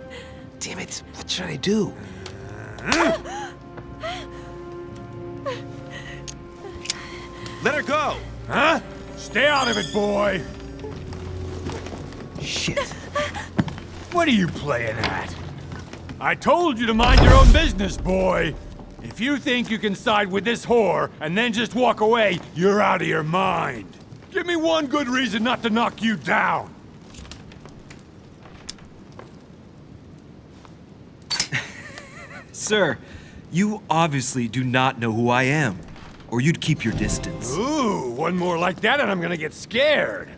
Damn it, what should I do? Let her go! Huh? Stay out of it, boy! Shit. What are you playing at? I told you to mind your own business, boy! If you think you can side with this whore and then just walk away, you're out of your mind. Give me one good reason not to knock you down. Sir, you obviously do not know who I am, or you'd keep your distance. Ooh, one more like that and I'm gonna get scared.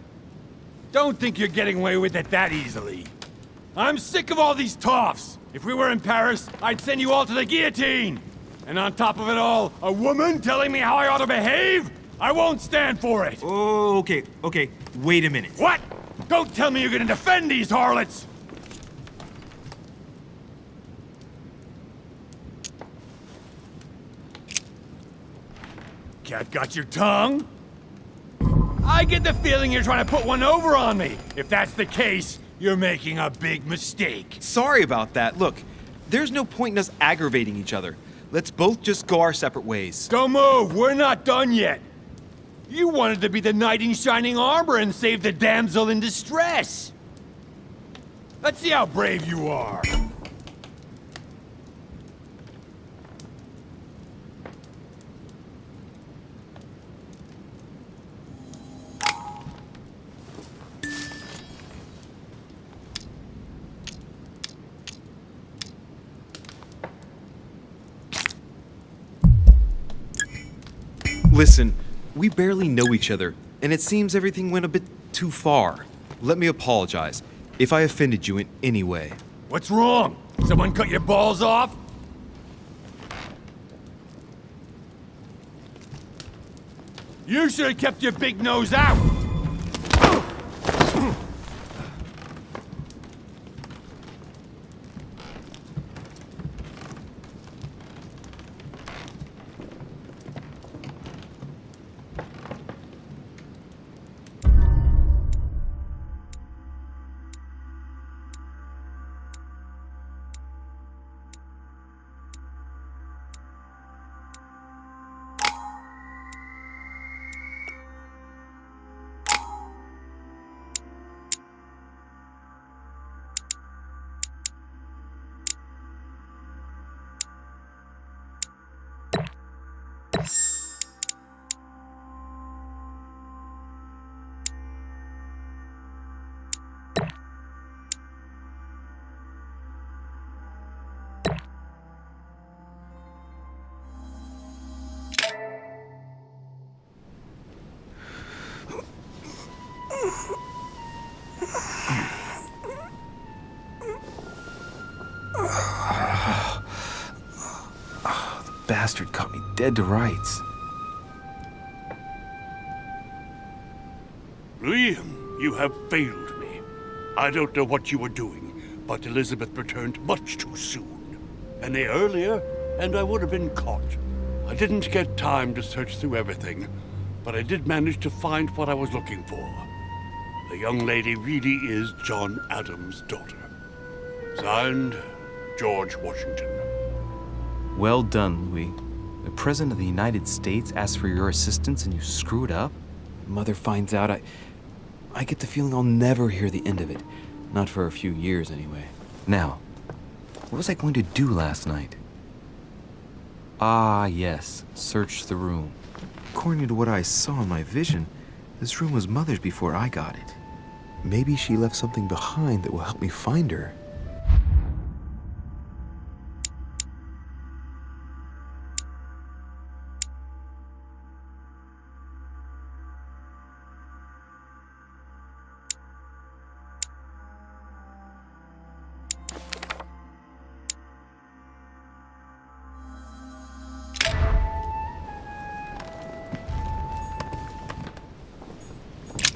Don't think you're getting away with it that easily. I'm sick of all these toffs. If we were in Paris, I'd send you all to the guillotine. And on top of it all, a woman telling me how I ought to behave? I won't stand for it! Oh, okay. Wait a minute. What? Don't tell me you're gonna defend these harlots! Cat got your tongue? I get the feeling you're trying to put one over on me. If that's the case, you're making a big mistake. Sorry about that. Look, there's no point in us aggravating each other. Let's both just go our separate ways. Don't move, we're not done yet. You wanted to be the knight in shining armor and save the damsel in distress. Let's see how brave you are. Listen, we barely know each other, and it seems everything went a bit too far. Let me apologize if I offended you in any way. What's wrong? Someone cut your balls off? You should have kept your big nose out! Bastard caught me dead to rights. Liam, you have failed me. I don't know what you were doing, but Elizabeth returned much too soon. An day earlier, and I would have been caught. I didn't get time to search through everything, but I did manage to find what I was looking for. The young lady really is John Adams' daughter. Signed, George Washington. Well done, Louis. The President of the United States asks for your assistance and you screw it up? Mother finds out, I get the feeling I'll never hear the end of it. Not for a few years, anyway. Now, what was I going to do last night? Ah, yes, search the room. According to what I saw in my vision, this room was Mother's before I got it. Maybe she left something behind that will help me find her.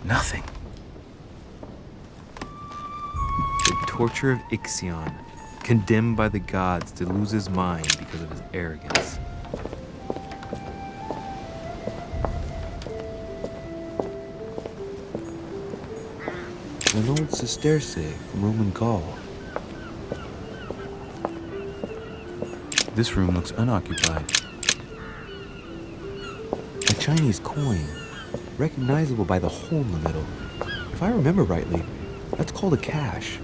Nothing. The torture of Ixion, condemned by the gods to lose his mind because of his arrogance. An old sesterce from Roman Gaul. This room looks unoccupied. A Chinese coin, recognizable by the hole in the middle. If I remember rightly, that's called a cash.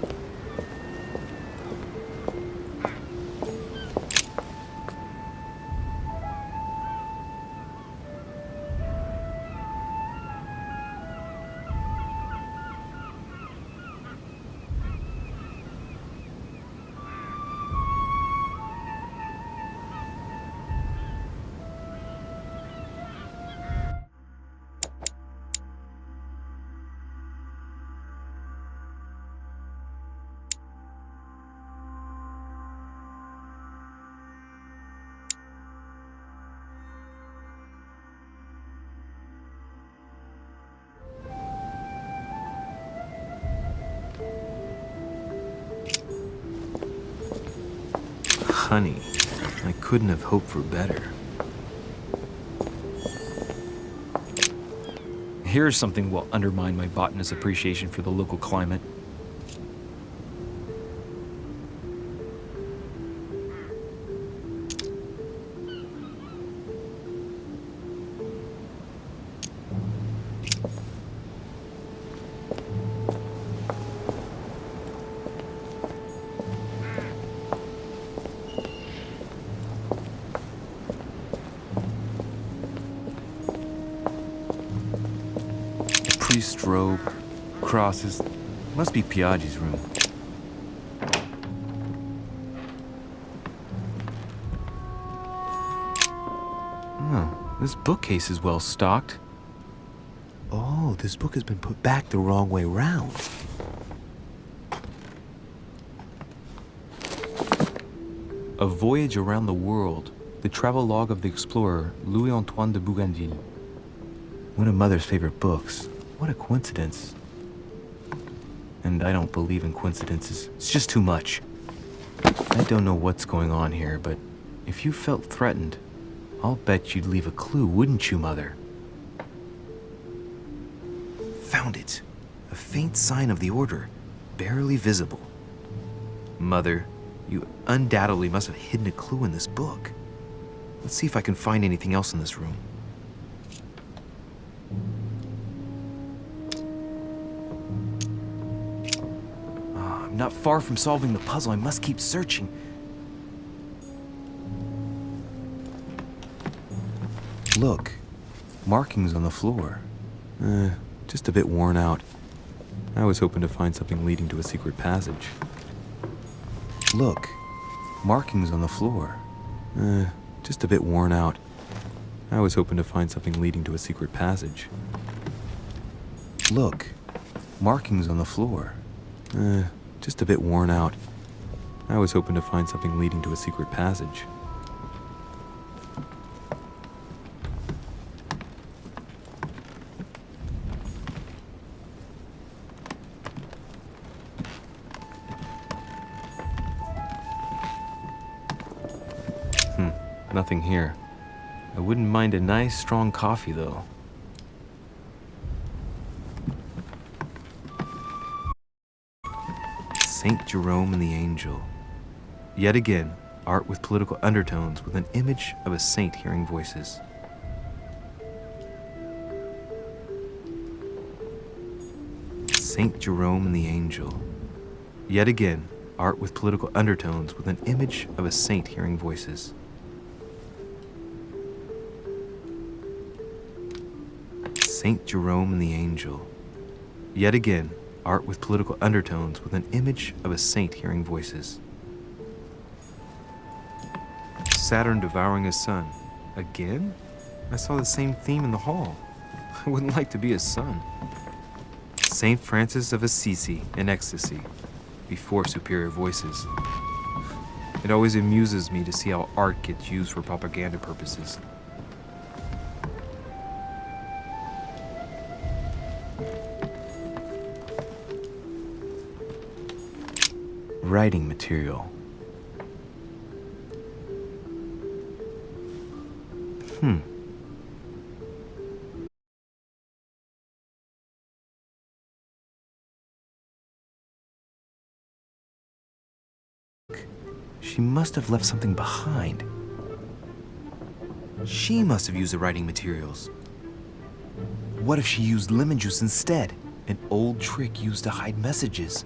Honey, I couldn't have hoped for better. Here's something that will undermine my botanist's appreciation for the local climate. Priest's robe, crosses. Must be Piaggi's room. Oh, this bookcase is well stocked. Oh, this book has been put back the wrong way round. A Voyage Around the World, the travelogue of the explorer Louis-Antoine de Bougainville. One of Mother's favorite books. What a coincidence. And I don't believe in coincidences. It's just too much. I don't know what's going on here, but if you felt threatened, I'll bet you'd leave a clue, wouldn't you, Mother? Found it. A faint sign of the Order, barely visible. Mother, you undoubtedly must have hidden a clue in this book. Let's see if I can find anything else in this room. I'm not far from solving the puzzle. I must keep searching. Look, markings on the floor. Just a bit worn out. I was hoping to find something leading to a secret passage. Look, markings on the floor. Just a bit worn out. I was hoping to find something leading to a secret passage. Look, markings on the floor. Just a bit worn out. I was hoping to find something leading to a secret passage. Nothing here. I wouldn't mind a nice, strong coffee, though. Saint Jerome and the Angel. Yet again, art with political undertones with an image of a saint hearing voices. Saint Jerome and the Angel. Yet again, art with political undertones with an image of a saint hearing voices. Saint Jerome and the Angel. Yet again, art with political undertones with an image of a saint hearing voices. Saturn devouring his son. Again? I saw the same theme in the hall. I wouldn't like to be his son. Saint Francis of Assisi in ecstasy, before superior voices. It always amuses me to see how art gets used for propaganda purposes. Writing material. She must have left something behind. She must have used the writing materials. What if she used lemon juice instead? An old trick used to hide messages.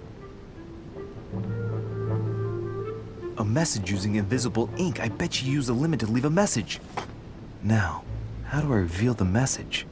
A message using invisible ink. I bet she used a lemon to leave a message. Now, how do I reveal the message?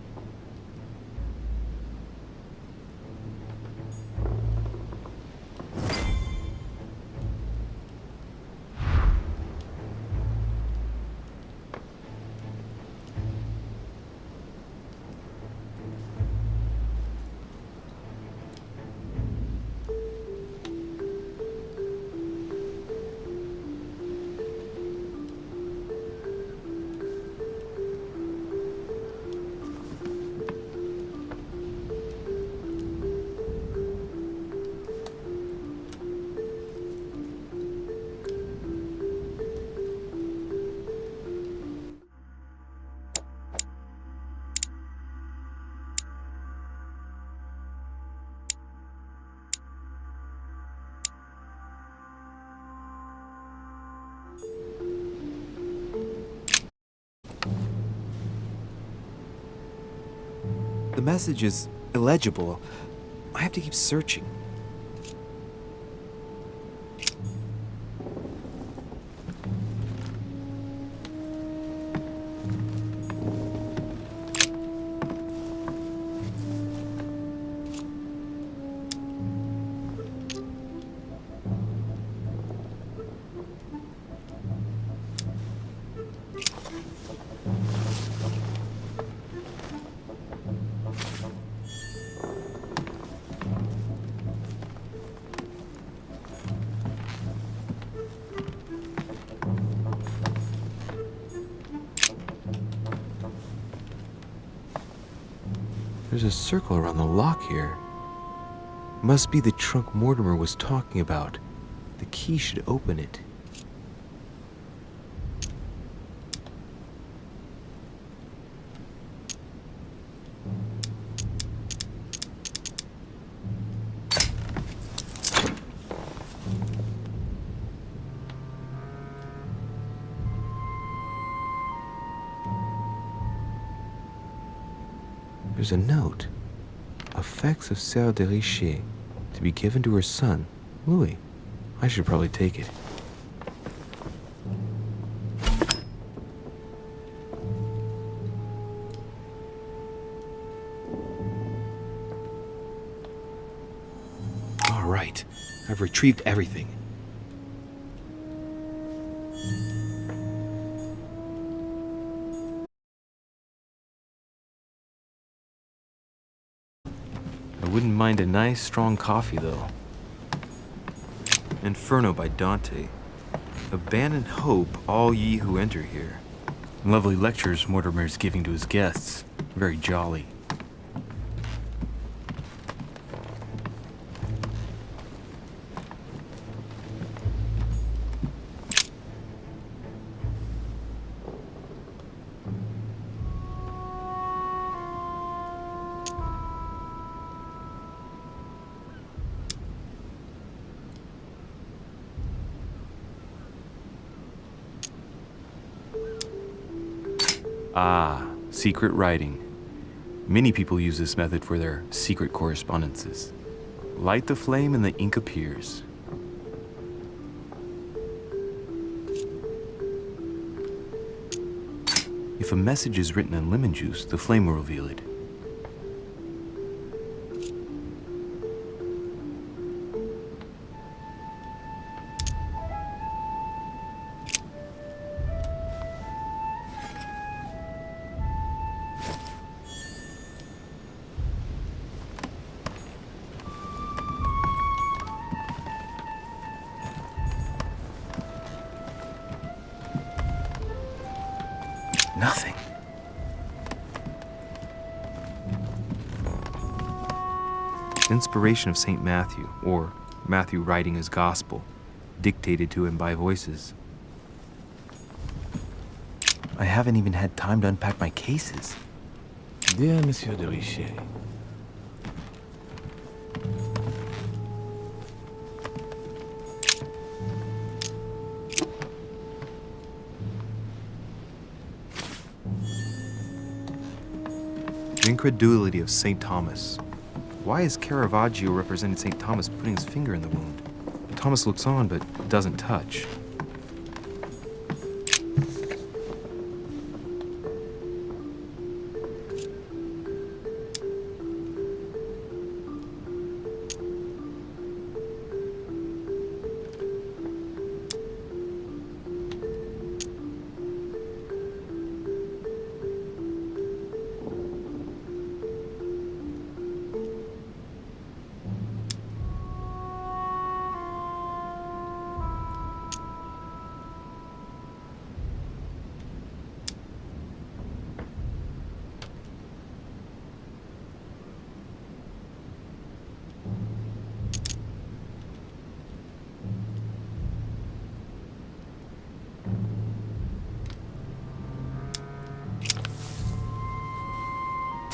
The message is illegible. I have to keep searching. There's a circle around the lock here. Must be the trunk Mortimer was talking about. The key should open it. There's a note. Effects of Sœur de Richet, to be given to her son, Louis. I should probably take it. All right, I've retrieved everything. I wouldn't mind a nice, strong coffee, though. Inferno by Dante. Abandon hope, all ye who enter here. Lovely lectures Mortimer's giving to his guests. Very jolly. Ah, secret writing. Many people use this method for their secret correspondences. Light the flame and the ink appears. If a message is written in lemon juice, the flame will reveal it. Nothing. Inspiration of St. Matthew, or Matthew writing his gospel, dictated to him by voices. I haven't even had time to unpack my cases. Dear Monsieur de Richet, The incredulity of St. Thomas. Why is Caravaggio representing St. Thomas putting his finger in the wound? Thomas looks on but doesn't touch.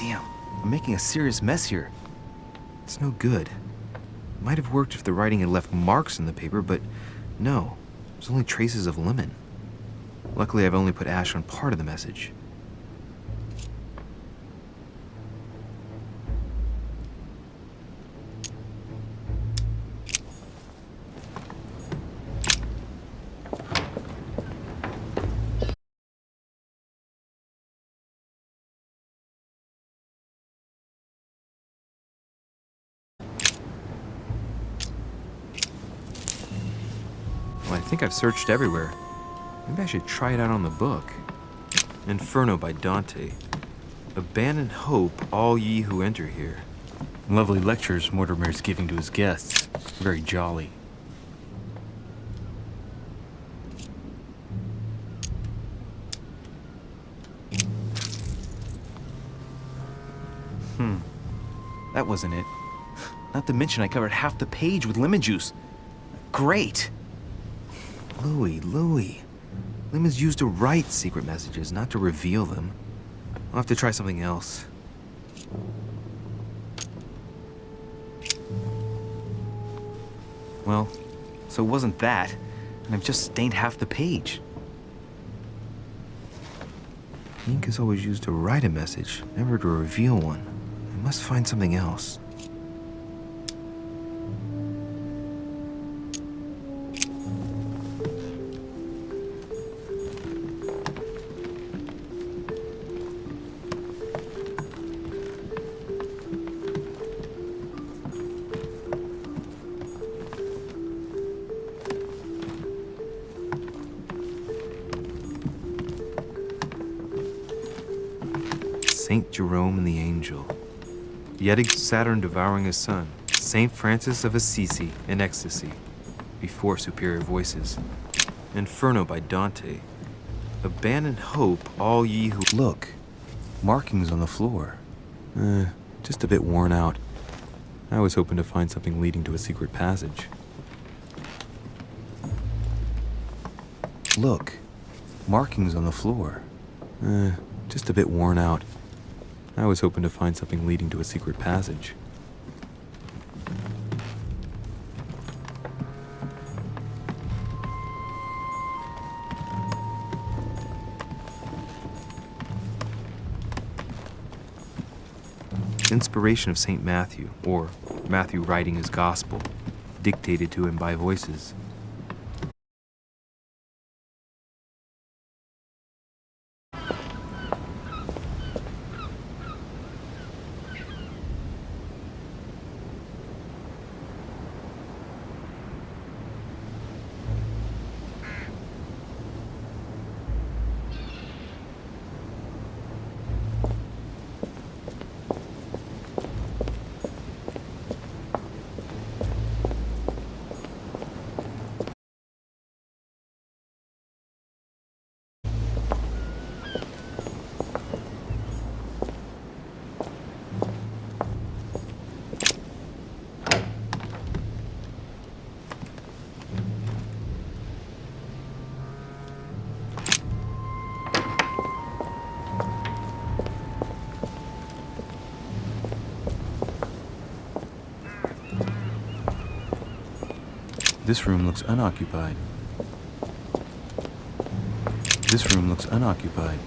Damn, I'm making a serious mess here. It's no good. Might have worked if the writing had left marks in the paper, but no. There's only traces of lemon. Luckily, I've only put ash on part of the message. Well, I think I've searched everywhere. Maybe I should try it out on the book. Inferno by Dante. Abandon hope, all ye who enter here. Lovely lectures Mortimer's giving to his guests. Very jolly. That wasn't it. Not to mention I covered half the page with lemon juice. Great! Louis. Lemon's used to write secret messages, not to reveal them. I'll have to try something else. Well, so it wasn't that, and I've just stained half the page. Ink is always used to write a message, never to reveal one. I must find something else. Saint Jerome and the Angel. Yet Saturn devouring his son. Saint Francis of Assisi in ecstasy. Before superior voices. Inferno by Dante. Abandon hope, all ye who... Look, markings on the floor. Just a bit worn out. I was hoping to find something leading to a secret passage. Look, markings on the floor. Just a bit worn out. I was hoping to find something leading to a secret passage. inspiration of St. Matthew, or Matthew writing his gospel, dictated to him by voices. This room looks unoccupied. This room looks unoccupied.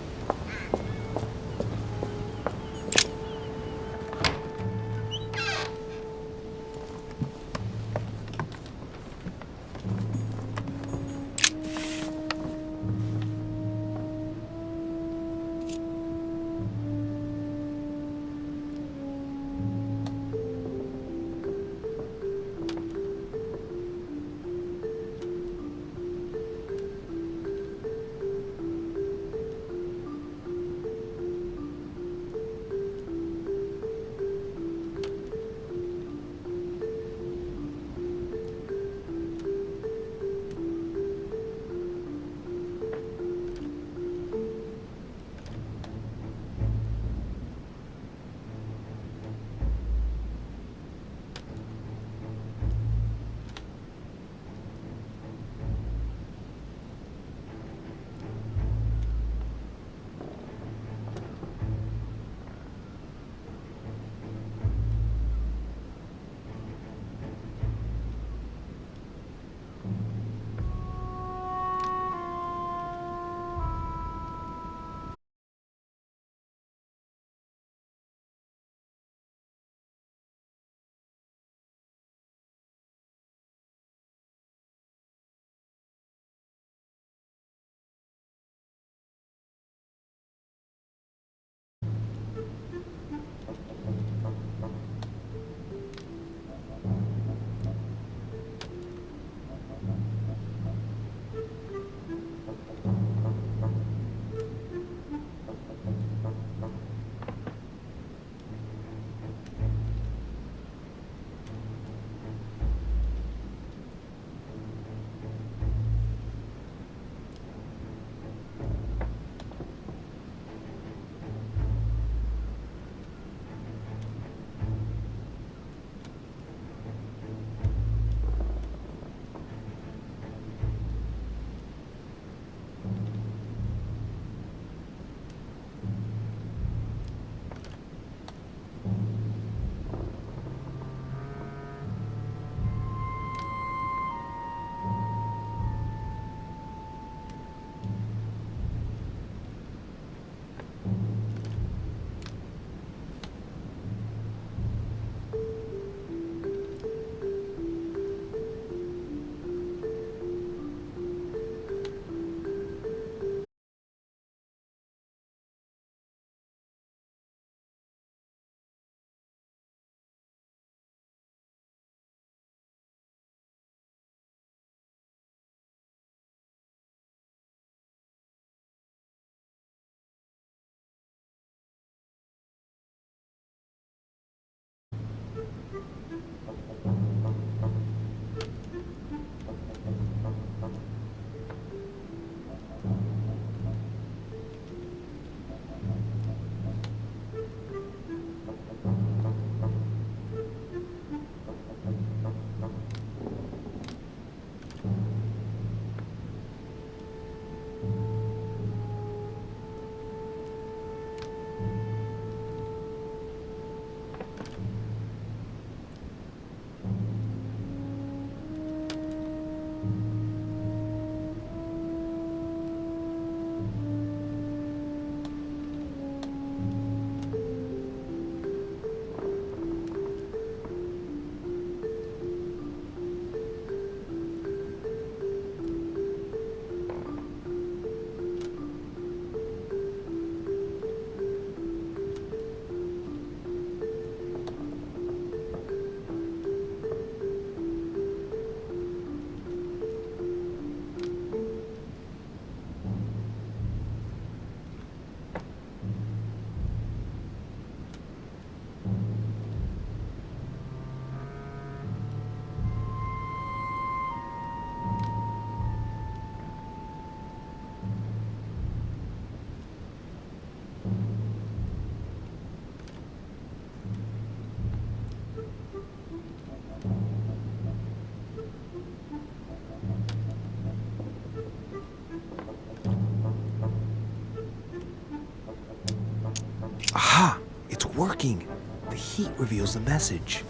Aha! It's working! The heat reveals the message.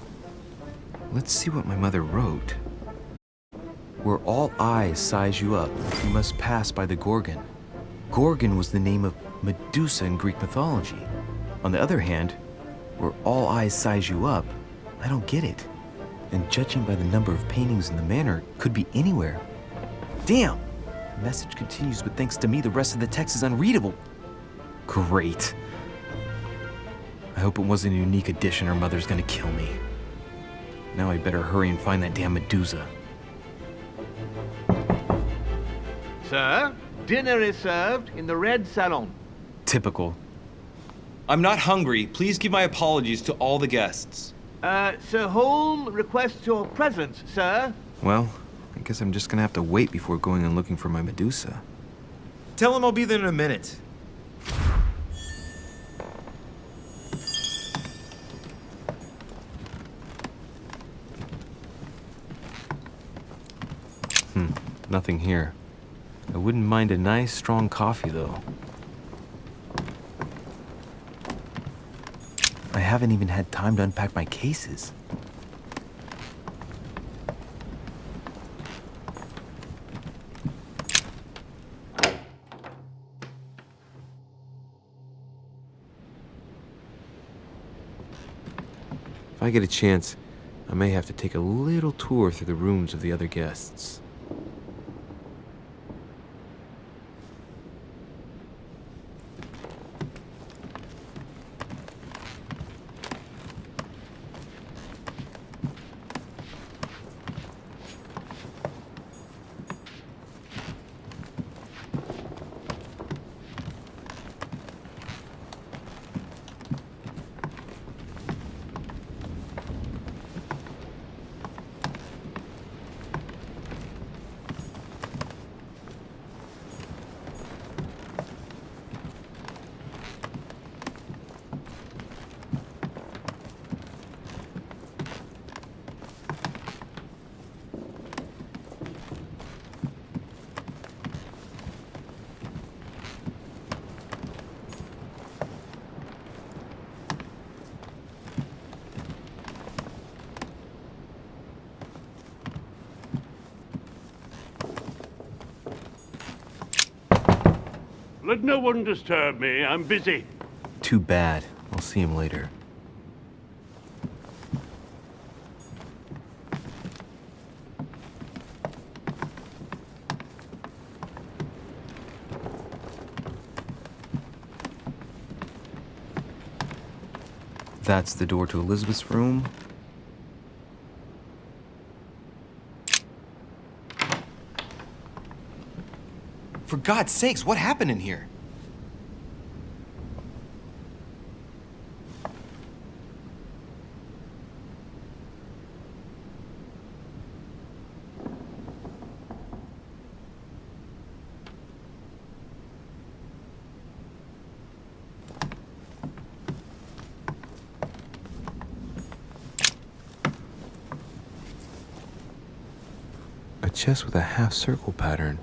Let's see what my mother wrote. Where all eyes size you up, you must pass by the Gorgon. Gorgon was the name of Medusa in Greek mythology. On the other hand, where all eyes size you up, I don't get it. And judging by the number of paintings in the manor, it could be anywhere. Damn! The message continues, but thanks to me, the rest of the text is unreadable. Great. I hope it wasn't a unique edition or Mother's gonna kill me. Now I better hurry and find that damn Medusa. Sir, dinner is served in the Red Salon. Typical. I'm not hungry. Please give my apologies to all the guests. Sir Holm requests your presence, sir. Well, I guess I'm just gonna have to wait before going and looking for my Medusa. Tell him I'll be there in a minute. Nothing here. I wouldn't mind a nice, strong coffee, though. I haven't even had time to unpack my cases. If I get a chance, I may have to take a little tour through the rooms of the other guests. Let no one disturb me. I'm busy. Too bad. I'll see him later. That's the door to Elizabeth's room. For God's sakes, what happened in here? A chest with a half-circle pattern.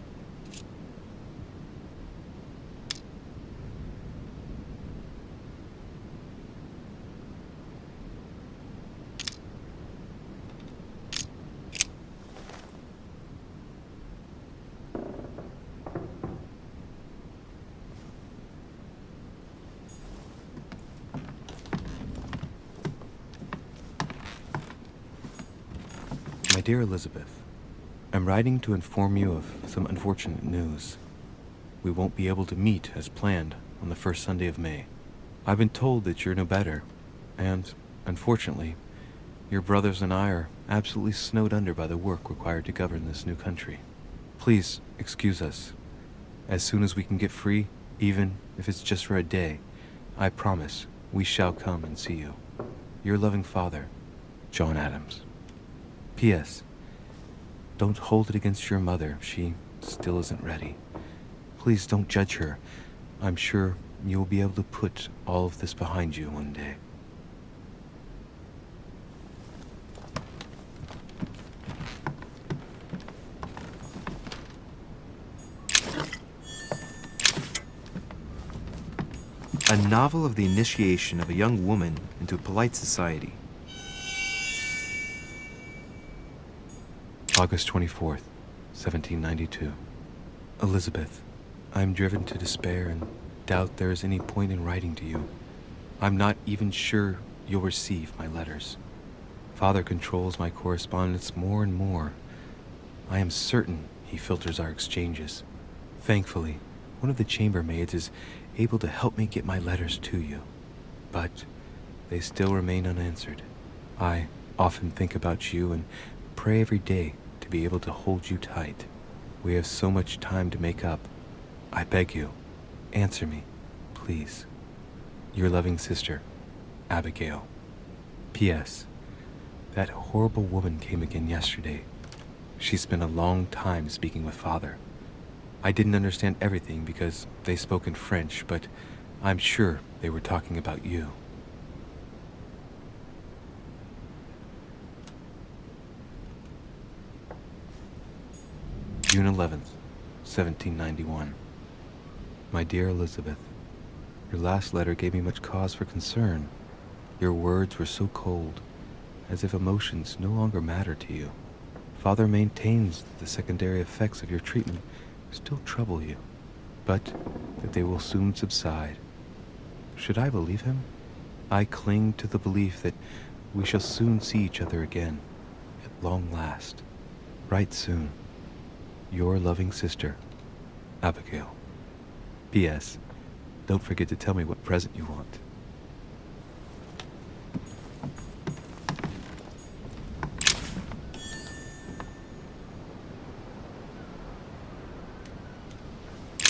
My dear Elizabeth, I'm writing to inform you of some unfortunate news. We won't be able to meet as planned on the first Sunday of May. I've been told that you're no better, and, unfortunately, your brothers and I are absolutely snowed under by the work required to govern this new country. Please excuse us. As soon as we can get free, even if it's just for a day, I promise we shall come and see you. Your loving father, John Adams. P.S. Don't hold it against your mother. She still isn't ready. Please don't judge her. I'm sure you'll be able to put all of this behind you one day. novel of the initiation of a young woman into polite society. August 24th, 1792. Elizabeth, I am driven to despair and doubt there is any point in writing to you. I'm not even sure you'll receive my letters. Father controls my correspondence more and more. I am certain he filters our exchanges. Thankfully, one of the chambermaids is able to help me get my letters to you. But they still remain unanswered. I often think about you and pray every day to be able to hold you tight. We have so much time to make up. I beg you, answer me, please. Your loving sister, Abigail. P.S. That horrible woman came again yesterday. She spent a long time speaking with Father. I didn't understand everything because they spoke in French, but I'm sure they were talking about you. June 11th, 1791. My dear Elizabeth, your last letter gave me much cause for concern. Your words were so cold, as if emotions no longer matter to you. Father maintains that the secondary effects of your treatment still trouble you, but that they will soon subside. Should I believe him? I cling to the belief that we shall soon see each other again, at long last. Write soon. Your loving sister, Abigail. P.S. Don't forget to tell me what present you want.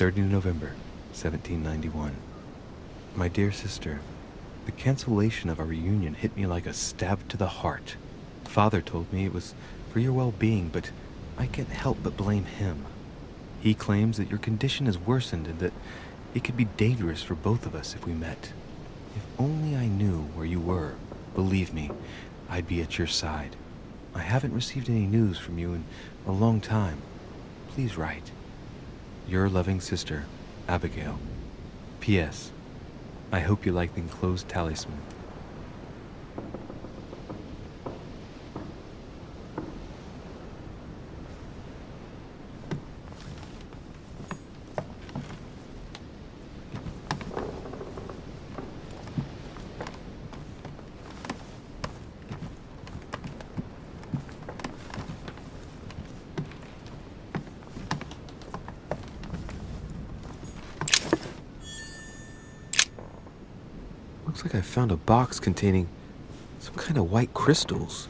November 1791. My dear sister, the cancellation of our reunion hit me like a stab to the heart. Father told me it was for your well-being, but I can't help but blame him. He claims that your condition has worsened and that it could be dangerous for both of us if we met. If only I knew where you were, believe me, I'd be at your side. I haven't received any news from you in a long time. Please write. Your loving sister, Abigail. P.S. I hope you like the enclosed talisman. Looks like I found a box containing some kind of white crystals.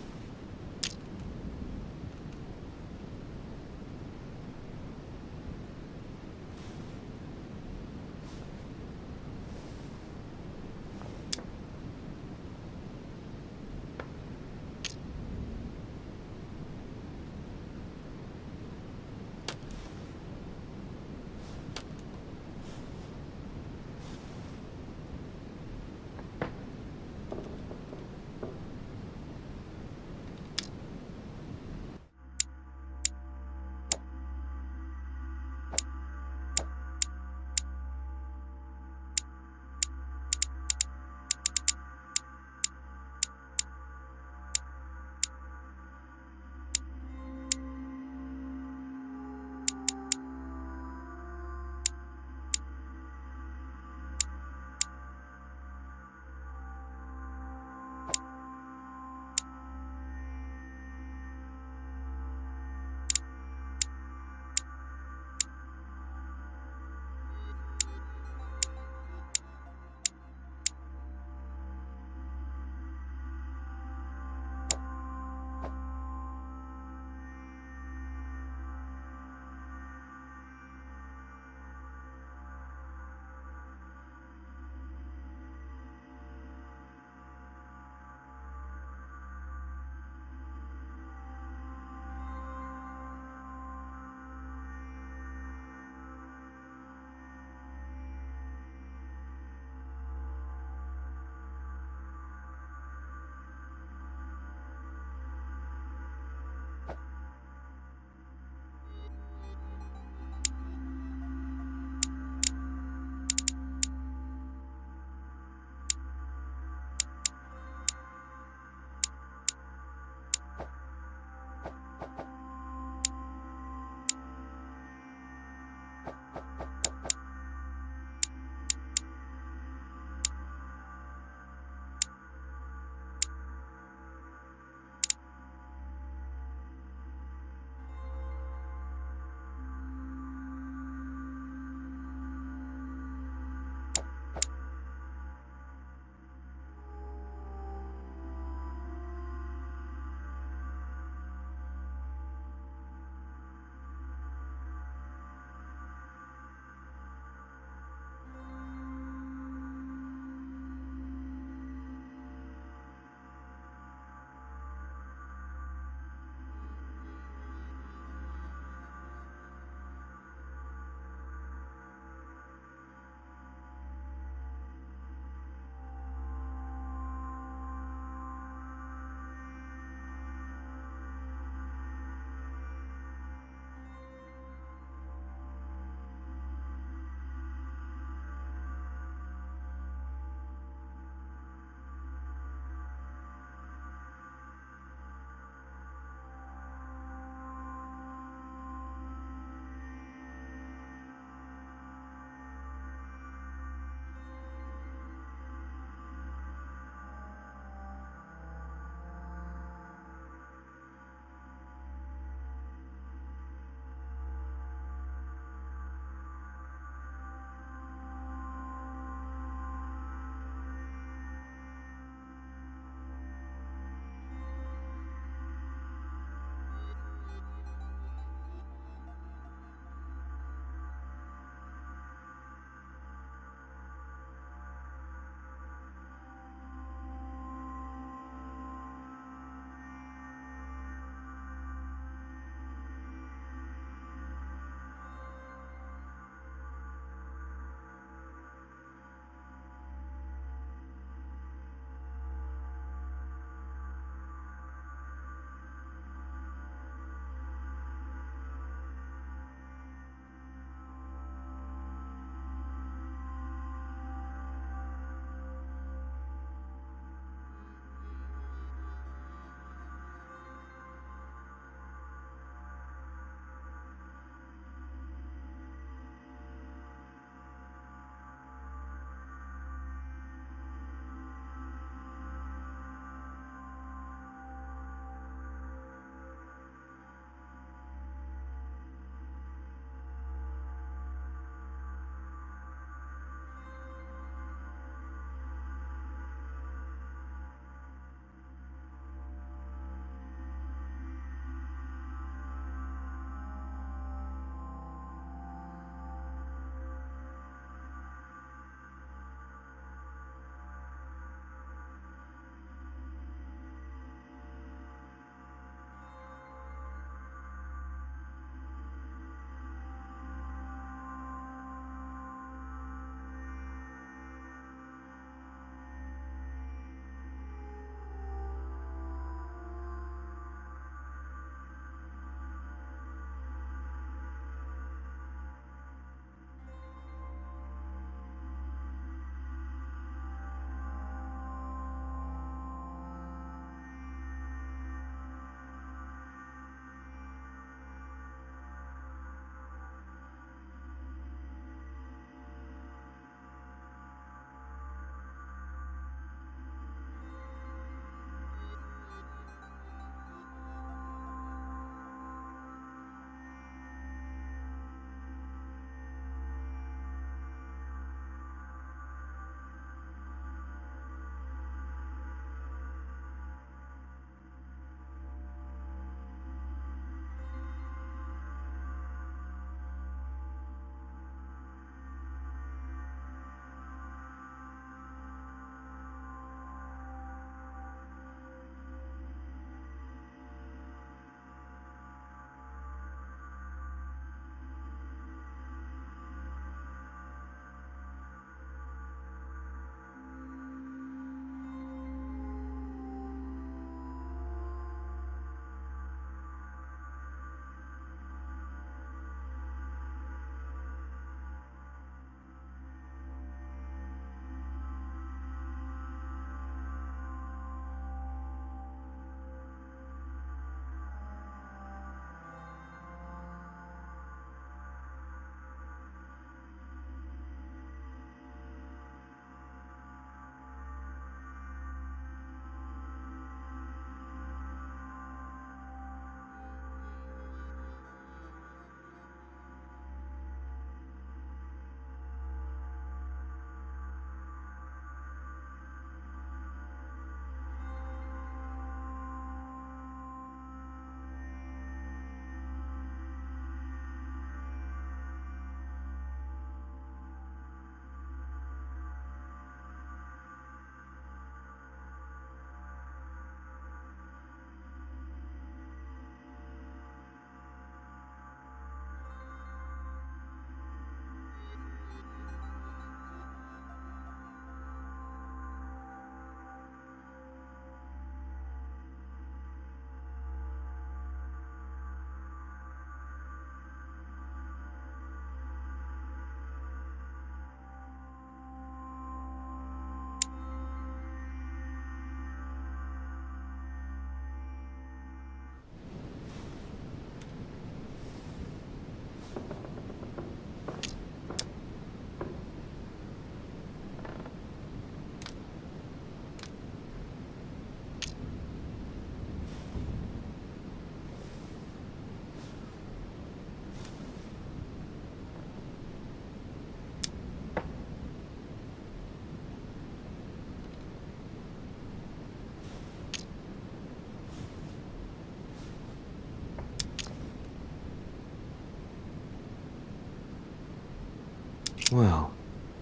Well,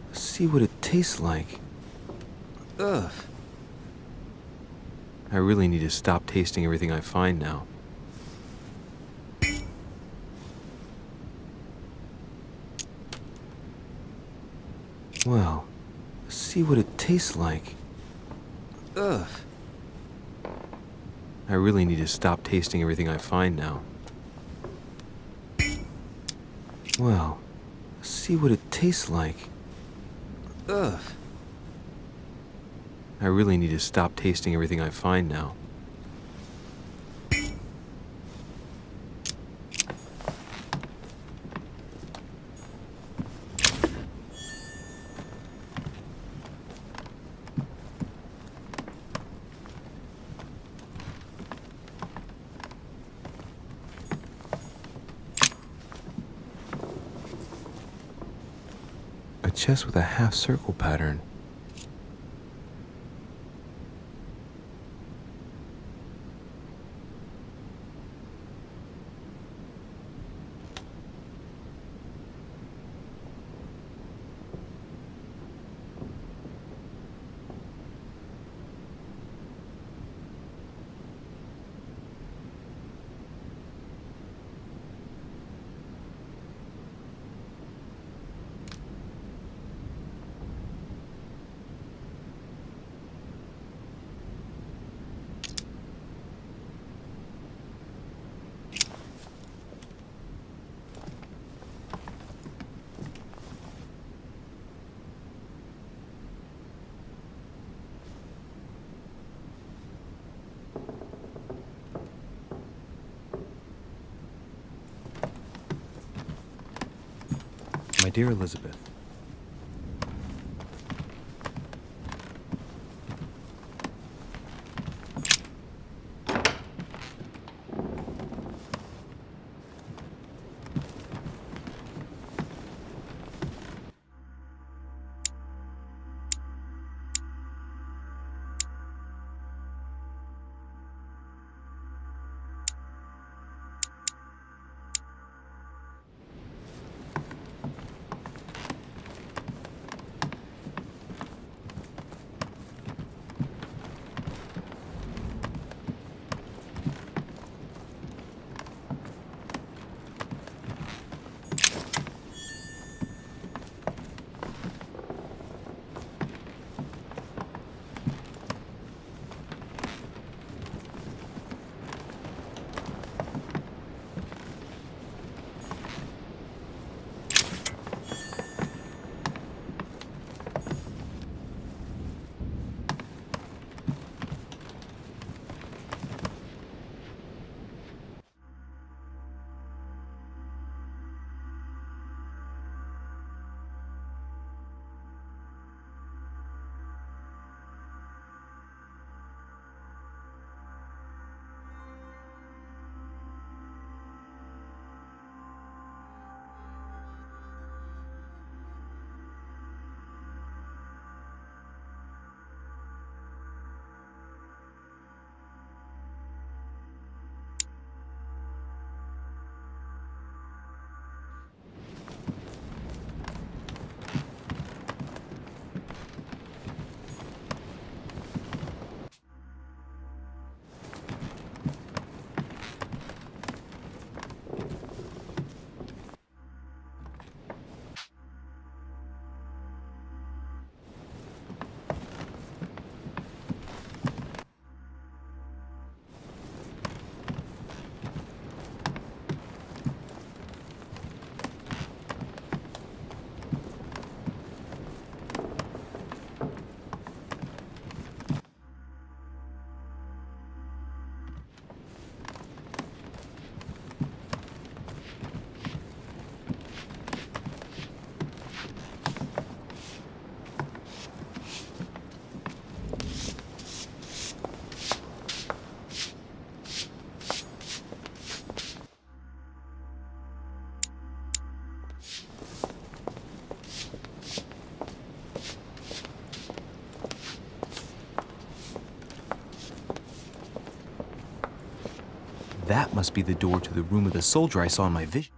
let's see what it tastes like. Ugh. I really need to stop tasting everything I find now. Well, let's see what it tastes like. Ugh. I really need to stop tasting everything I find now. Well, let's see what it tastes like. Ugh. I really need to stop tasting everything I find now. A chest with a half-circle pattern. My dear Elizabeth, that must be the door to the room of the soldier I saw in my vision.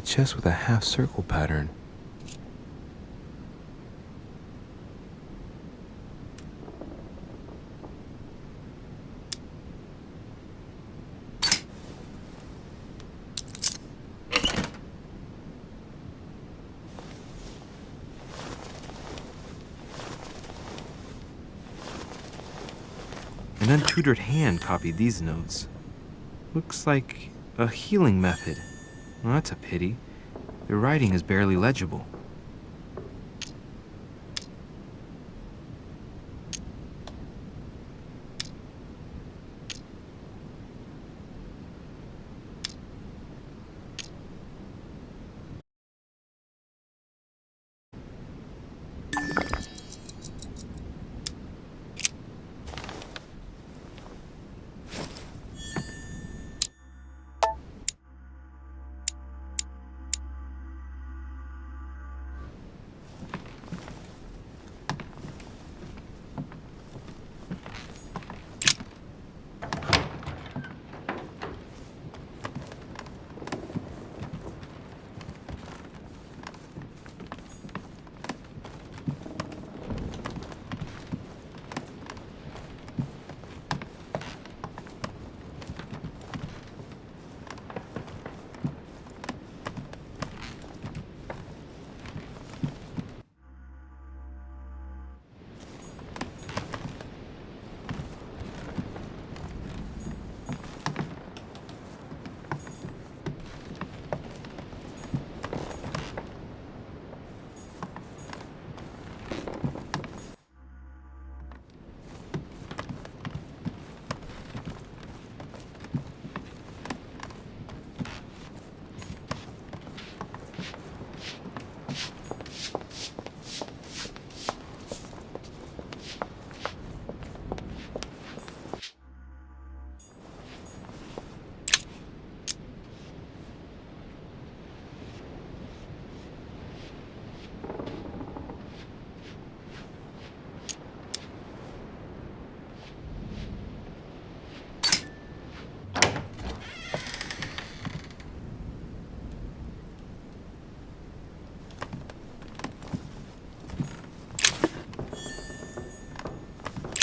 chest with a half-circle pattern. An untutored hand copied these notes. Looks like a healing method. Well, that's a pity. The writing is barely legible.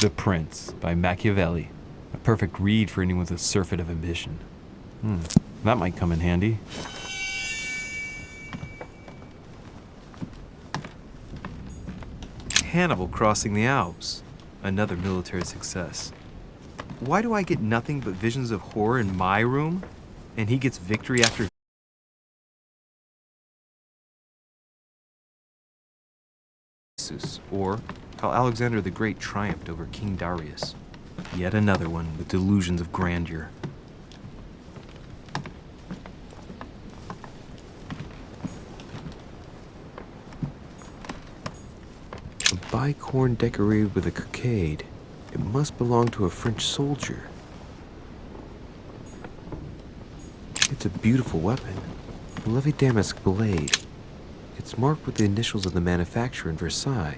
The Prince by Machiavelli. A perfect read for anyone with a surfeit of ambition. That might come in handy. Hannibal crossing the Alps. Another military success. Why do I get nothing but visions of horror in my room, and he gets victory after or how Alexander the Great triumphed over King Darius? Yet another one with delusions of grandeur. A bicorn decorated with a cockade. It must belong to a French soldier. It's a beautiful weapon. A lovely damask blade. It's marked with the initials of the manufacturer in Versailles.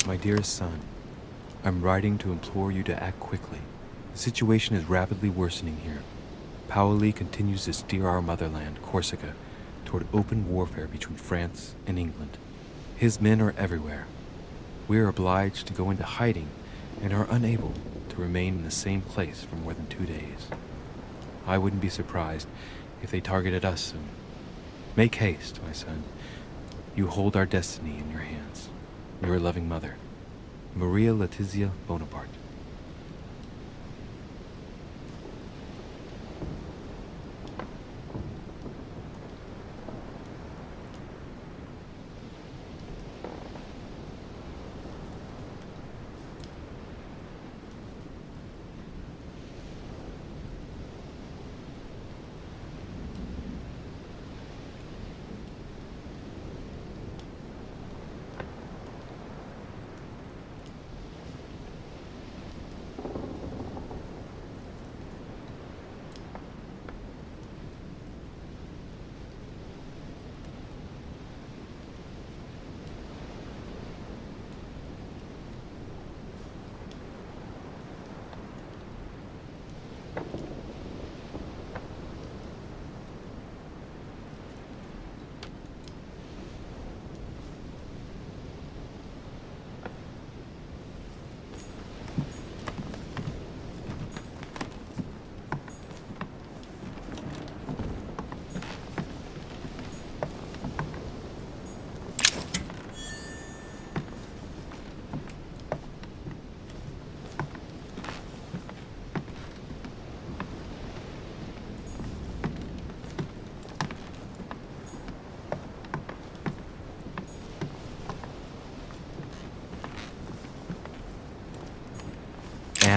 My dearest son, I'm writing to implore you to act quickly. The situation is rapidly worsening here. Paoli continues to steer our motherland, Corsica, toward open warfare between France and England. His men are everywhere. We are obliged to go into hiding and are unable to remain in the same place for more than 2 days. I wouldn't be surprised if they targeted us soon. Make haste, my son. You hold our destiny in your hands. Your loving mother, Maria Letizia Bonaparte.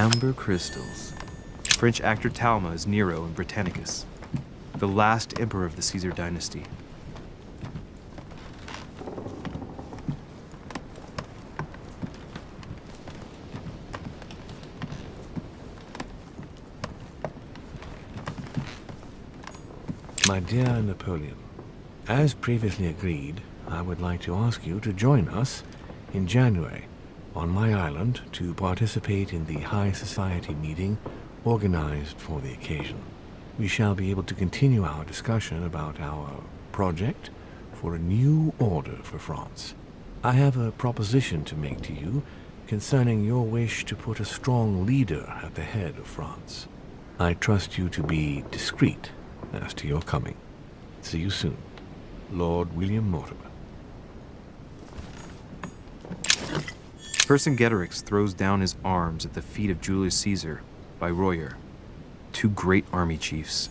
Amber crystals. French actor Talma is Nero in Britannicus, the last emperor of the Caesar dynasty. My dear Napoleon, as previously agreed, I would like to ask you to join us in January on my island to participate in the High Society meeting organized for the occasion. We shall be able to continue our discussion about our project for a new order for France. I have a proposition to make to you concerning your wish to put a strong leader at the head of France. I trust you to be discreet as to your coming. See you soon. Lord William Mortimer. Vercingetorix throws down his arms at the feet of Julius Caesar by Royer, two great army chiefs.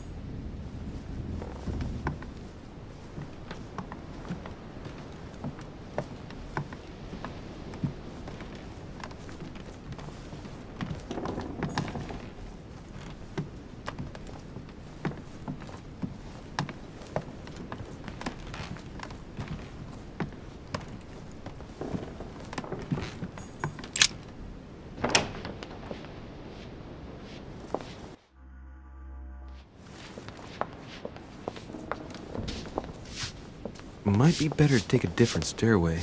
Might be better to take a different stairway.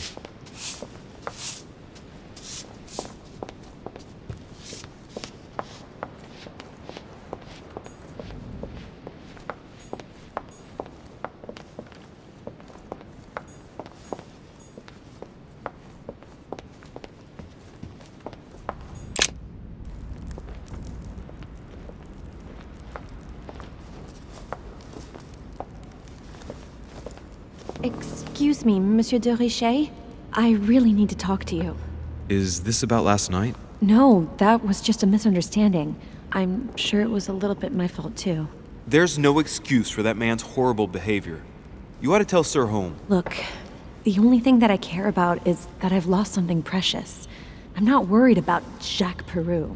Excuse me, Monsieur de Richet. I really need to talk to you. Is this about last night? No, that was just a misunderstanding. I'm sure it was a little bit my fault, too. There's no excuse for that man's horrible behavior. You ought to tell Sir Home. Look, the only thing that I care about is that I've lost something precious. I'm not worried about Jacques Peru.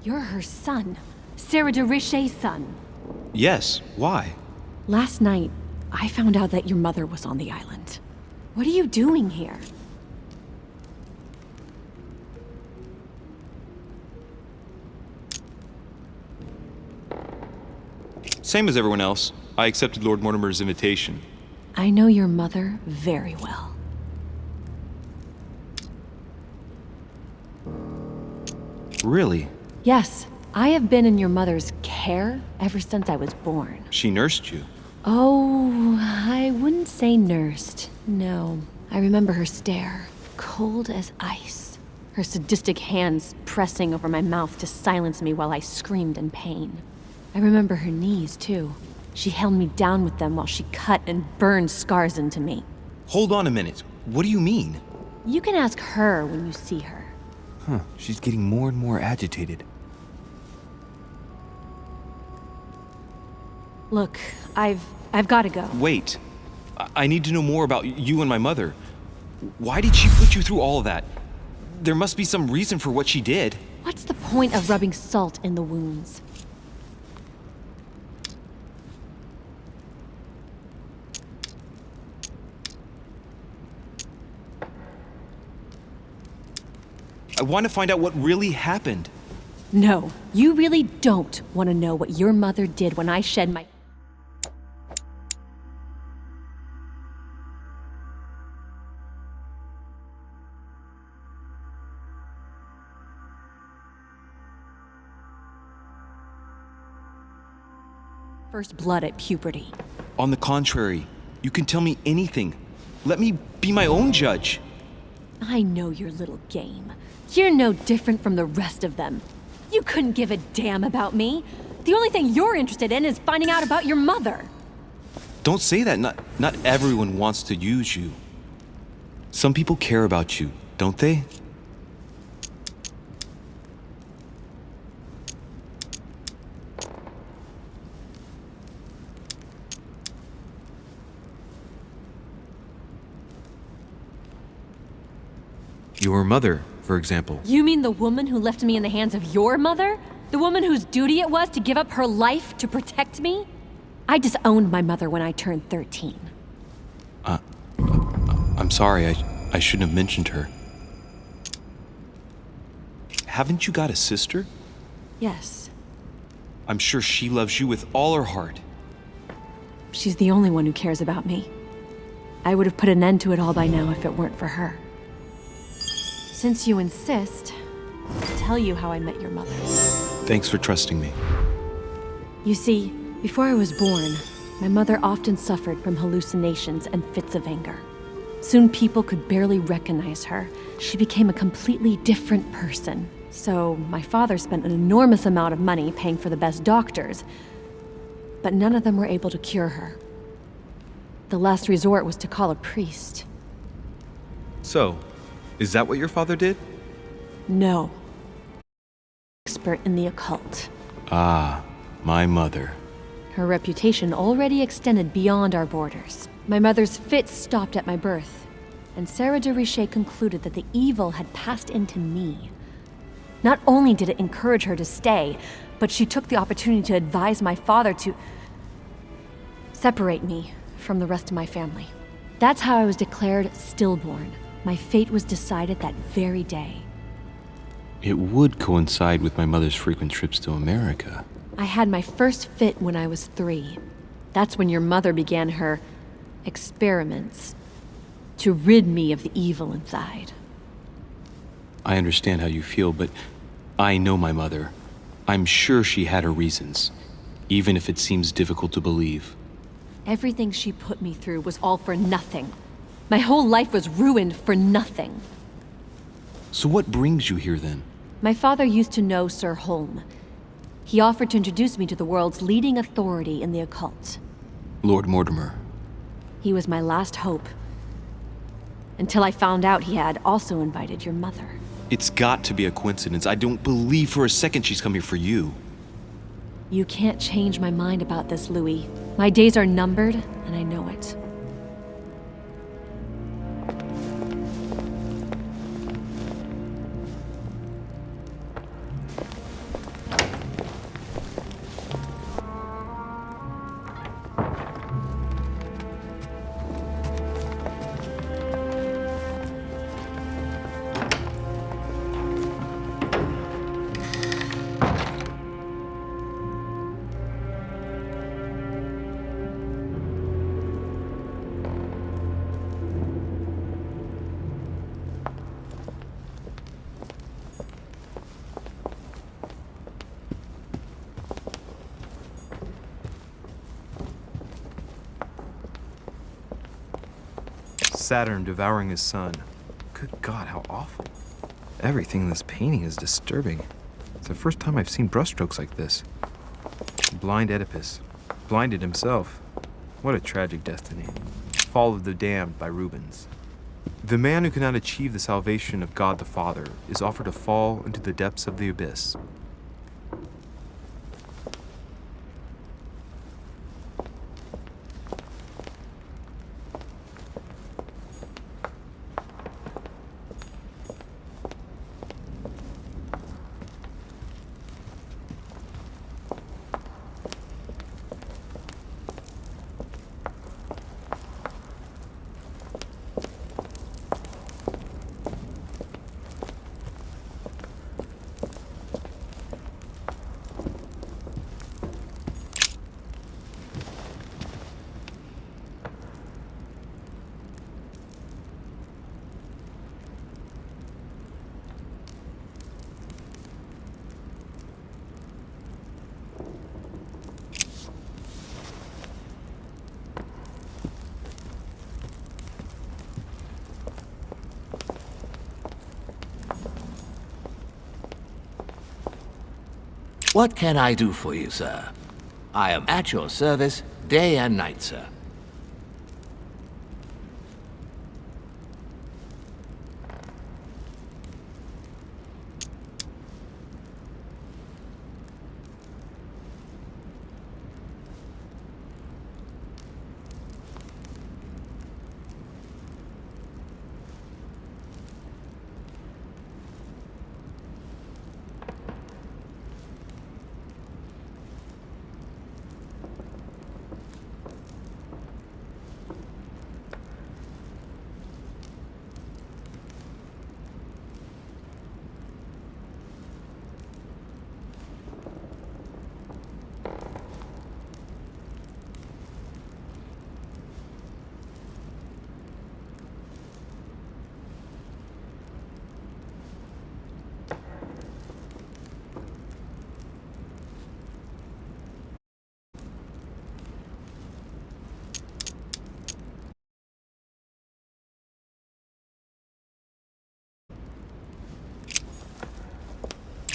You're her son. Sarah de Richet's son. Yes, why? Last night, I found out that your mother was on the island. What are you doing here? Same as everyone else. I accepted Lord Mortimer's invitation. I know your mother very well. Really? Yes, I have been in your mother's care ever since I was born. She nursed you. Oh, I wouldn't say nursed. No. I remember her stare, cold as ice. Her sadistic hands pressing over my mouth to silence me while I screamed in pain. I remember her knees, too. She held me down with them while she cut and burned scars into me. Hold on a minute. What do you mean? You can ask her when you see her. Huh, she's getting more and more agitated. Look, I've got to go. Wait. I need to know more about you and my mother. Why did she put you through all of that? There must be some reason for what she did. What's the point of rubbing salt in the wounds? I want to find out what really happened. No, you really don't want to know what your mother did when I shed my... first blood at puberty. On the contrary, you can tell me anything. Let me be my own judge. I know your little game. You're no different from the rest of them. You couldn't give a damn about me. The only thing you're interested in is finding out about your mother. Don't say that. Not everyone wants to use you. Some people care about you, don't they? Your mother for example. You mean the woman who left me in the hands of your mother? The woman whose duty it was to give up her life to protect me? I disowned my mother when I turned 13. I'm sorry, I shouldn't have mentioned her. Haven't you got a sister? Yes. I'm sure she loves you with all her heart. She's the only one who cares about me. I would have put an end to it all by now if it weren't for her. Since you insist, I'll tell you how I met your mother. Thanks for trusting me. You see, before I was born, my mother often suffered from hallucinations and fits of anger. Soon people could barely recognize her. She became a completely different person. So my father spent an enormous amount of money paying for the best doctors, but none of them were able to cure her. The last resort was to call a priest. So, is that what your father did? No. Expert in the occult. Ah, my mother. Her reputation already extended beyond our borders. My mother's fits stopped at my birth, and Sarah de Richet concluded that the evil had passed into me. Not only did it encourage her to stay, but she took the opportunity to advise my father to separate me from the rest of my family. That's how I was declared stillborn. My fate was decided that very day. It would coincide with my mother's frequent trips to America. I had my first fit when I was 3. That's when your mother began her experiments to rid me of the evil inside. I understand how you feel, but I know my mother. I'm sure she had her reasons, even if it seems difficult to believe. Everything she put me through was all for nothing. My whole life was ruined for nothing. So what brings you here then? My father used to know Sir Holm. He offered to introduce me to the world's leading authority in the occult. Lord Mortimer. He was my last hope. Until I found out he had also invited your mother. It's got to be a coincidence. I don't believe for a second she's come here for you. You can't change my mind about this, Louis. My days are numbered, and I know it. Saturn devouring his sun. Good God, how awful. Everything in this painting is disturbing. It's the first time I've seen brushstrokes like this. Blind Oedipus. Blinded himself. What a tragic destiny. Fall of the Damned by Rubens. The man who cannot achieve the salvation of God the Father is offered to fall into the depths of the abyss. What can I do for you, sir? I am at your service day and night, sir.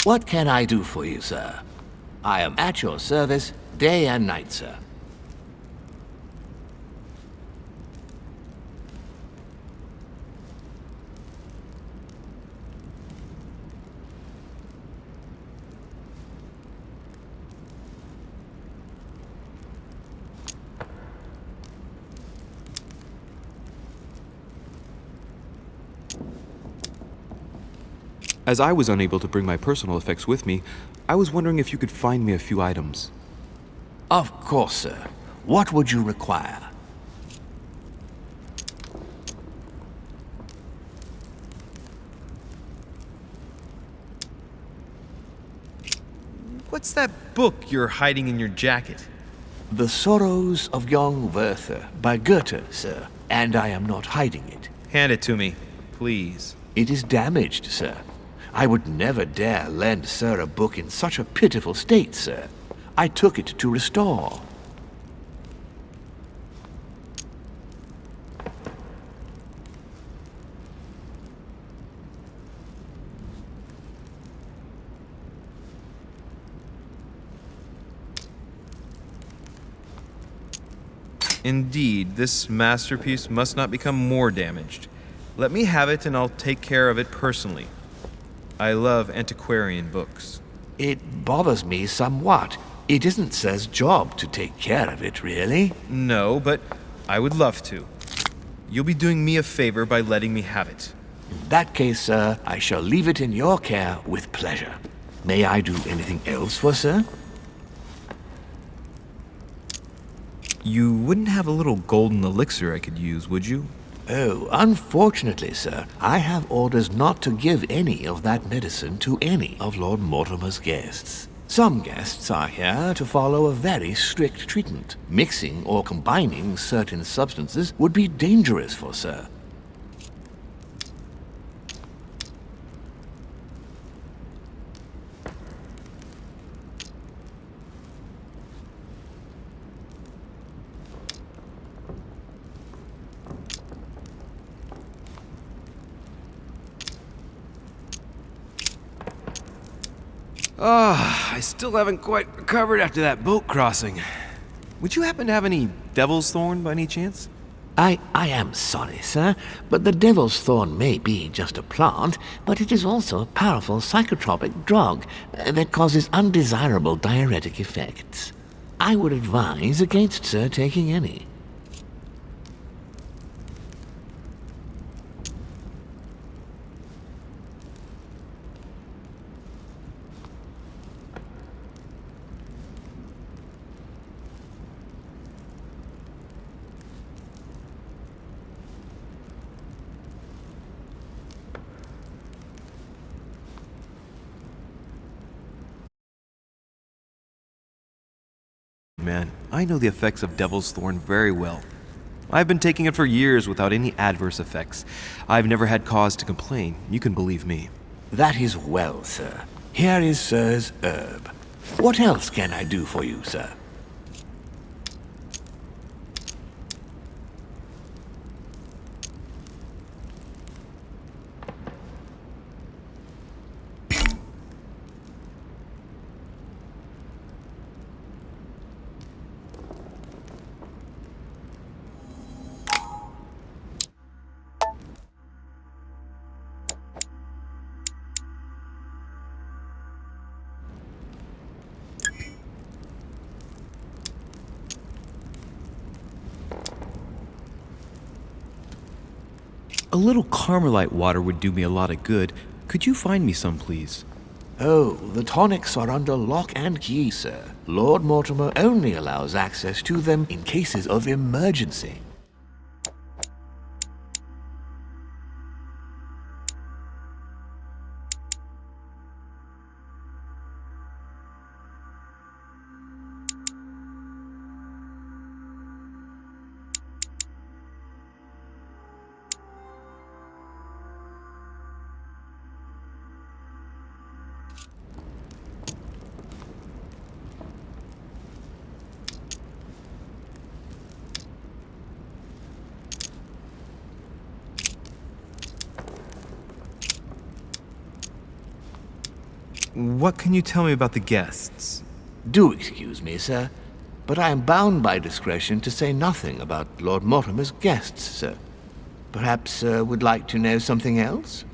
What can I do for you, sir? I am at your service day and night, sir. As I was unable to bring my personal effects with me, I was wondering if you could find me a few items. Of course, sir. What would you require? What's that book you're hiding in your jacket? The Sorrows of Young Werther by Goethe, sir. And I am not hiding it. Hand it to me, please. It is damaged, sir. I would never dare lend sir a book in such a pitiful state, sir. I took it to restore. Indeed, this masterpiece must not become more damaged. Let me have it and I'll take care of it personally. I love antiquarian books. It bothers me somewhat. It isn't sir's job to take care of it, really. No, but I would love to. You'll be doing me a favor by letting me have it. In that case, sir, I shall leave it in your care with pleasure. May I do anything else for sir? You wouldn't have a little golden elixir I could use, would you? Oh, unfortunately, sir, I have orders not to give any of that medicine to any of Lord Mortimer's guests. Some guests are here to follow a very strict treatment. Mixing or combining certain substances would be dangerous for sir. I still haven't quite recovered after that boat crossing. Would you happen to have any devil's thorn by any chance? I am sorry, sir, but the devil's thorn may be just a plant, but it is also a powerful psychotropic drug that causes undesirable diuretic effects. I would advise against sir taking any. Man, I know the effects of Devil's Thorn very well. I've been taking it for years without any adverse effects. I've never had cause to complain, you can believe me. That is well, sir. Here is sir's herb. What else can I do for you, sir? A little Carmelite water would do me a lot of good. Could you find me some, please? Oh, the tonics are under lock and key, sir. Lord Mortimer only allows access to them in cases of emergency. What can you tell me about the guests? Do excuse me, sir, but I am bound by discretion to say nothing about Lord Mortimer's guests, sir. Perhaps Sir would like to know something else?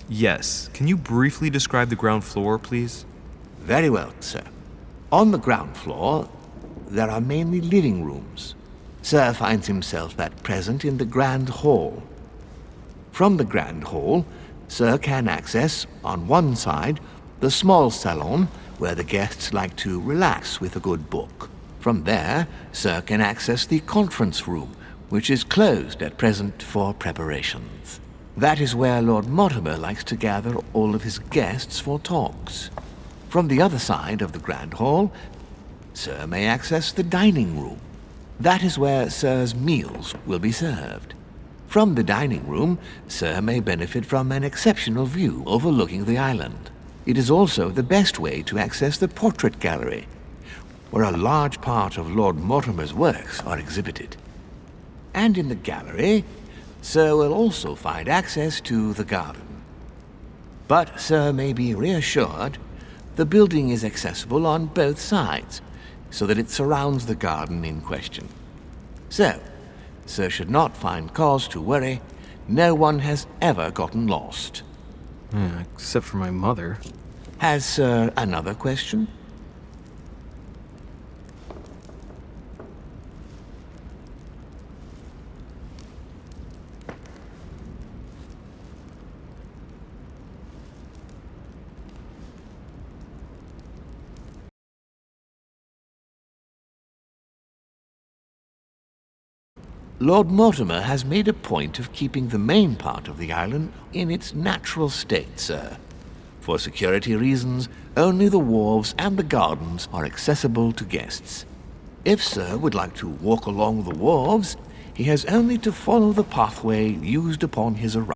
Yes. Can you briefly describe the ground floor, please? Very well, sir. On the ground floor, there are mainly living rooms. Sir finds himself at present in the Grand Hall. From the Grand Hall, Sir can access, on one side, the small salon where the guests like to relax with a good book. From there, Sir can access the conference room, which is closed at present for preparations. That is where Lord Mortimer likes to gather all of his guests for talks. From the other side of the Grand Hall, Sir may access the dining room. That is where Sir's meals will be served. From the dining room, Sir may benefit from an exceptional view overlooking the island. It is also the best way to access the portrait gallery, where a large part of Lord Mortimer's works are exhibited. And in the gallery, Sir will also find access to the garden. But Sir may be reassured the building is accessible on both sides, so that it surrounds the garden in question. So, Sir should not find cause to worry. No one has ever gotten lost. Except for my mother. Has Sir another question? Lord Mortimer has made a point of keeping the main part of the island in its natural state, sir. For security reasons, only the wharves and the gardens are accessible to guests. If Sir would like to walk along the wharves, he has only to follow the pathway used upon his arrival.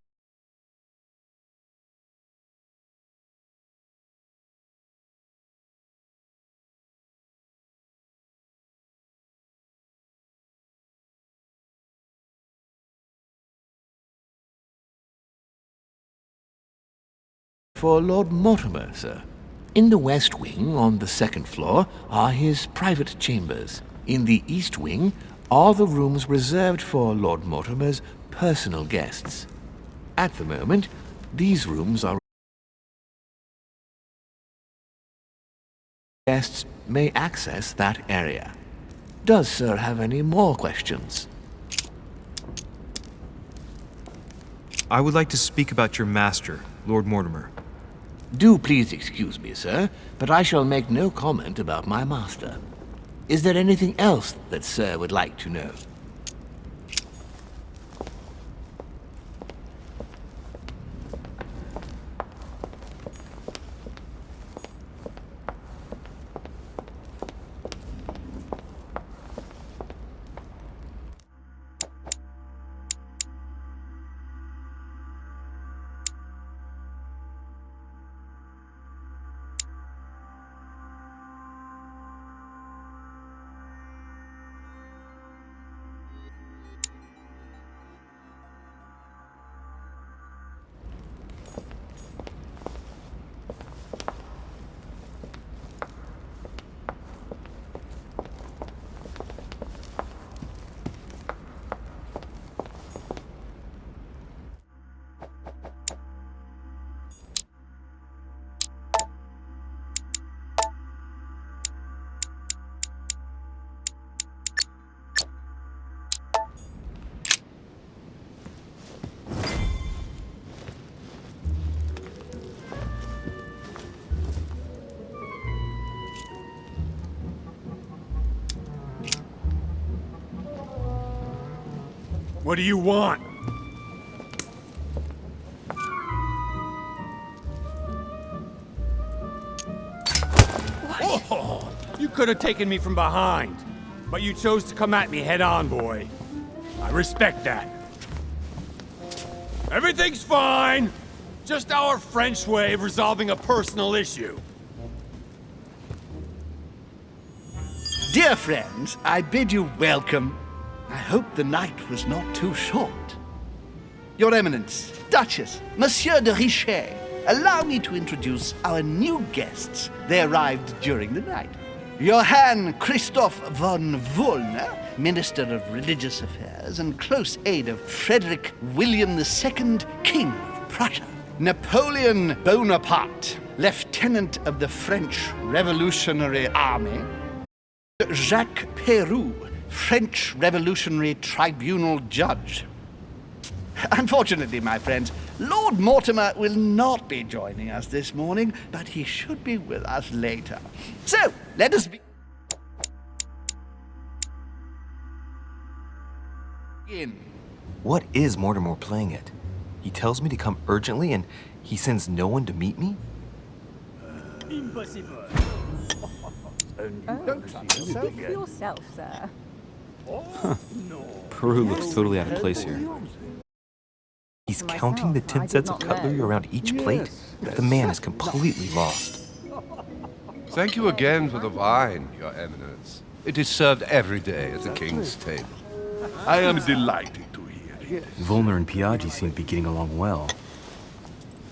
For Lord Mortimer, sir. In the west wing, on the second floor, are his private chambers. In the east wing are the rooms reserved for Lord Mortimer's personal guests. At the moment, these rooms are... Guests may access that area. Does Sir have any more questions? I would like to speak about your master, Lord Mortimer. Do please excuse me, sir, but I shall make no comment about my master. Is there anything else that Sir would like to know? What do you want? Oh, you could have taken me from behind, but you chose to come at me head on, boy. I respect that. Everything's fine. Just our French way of resolving a personal issue. Dear friends, I bid you welcome. I hope the night was not too short. Your Eminence, Duchess, Monsieur de Richet, allow me to introduce our new guests. They arrived during the night. Johann Christoph von Wollner, Minister of Religious Affairs and close aide of Frederick William II, King of Prussia. Napoleon Bonaparte, Lieutenant of the French Revolutionary Army. Jacques Peroux, French Revolutionary Tribunal Judge. Unfortunately, my friends, Lord Mortimer will not be joining us this morning, but he should be with us later. So, let us begin. What is Mortimer playing at? He tells me to come urgently and he sends no one to meet me? Impossible. Speak for yourself, sir. Peru looks totally out of place here. He's counting the 10 sets of cutlery around each plate? The man is completely lost. Thank you again for the wine, Your Eminence. It is served every day at the king's table. I am delighted to hear it. Volner and Piaggi seem to be getting along well.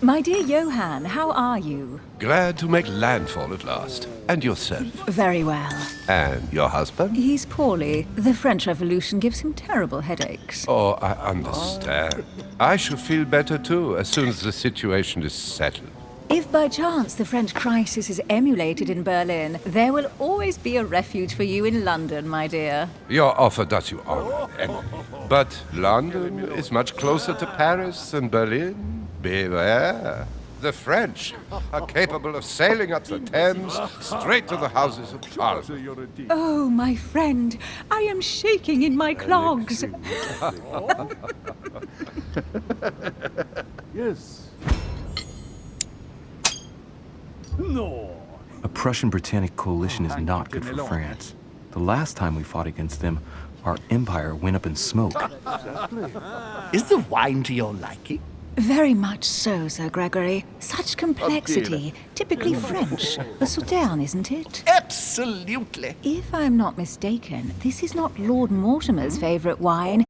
My dear Johann, how are you? Glad to make landfall at last. And yourself? Very well. And your husband? He's poorly. The French Revolution gives him terrible headaches. Oh, I understand. I shall feel better too as soon as the situation is settled. If by chance the French crisis is emulated in Berlin, there will always be a refuge for you in London, my dear. Your offer does you honor, Emily. But London is much closer to Paris than Berlin. Beware. The French are capable of sailing up the Thames straight to the Houses of Parliament. Oh, my friend, I am shaking in my clogs. Yes. No. A Prussian-Britannic coalition is not good for France. The last time we fought against them, our empire went up in smoke. Is the wine to your liking? Very much so, Sir Gregory. Such complexity. Typically French. A Sauterne, isn't it? Absolutely. If I'm not mistaken, this is not Lord Mortimer's favourite wine.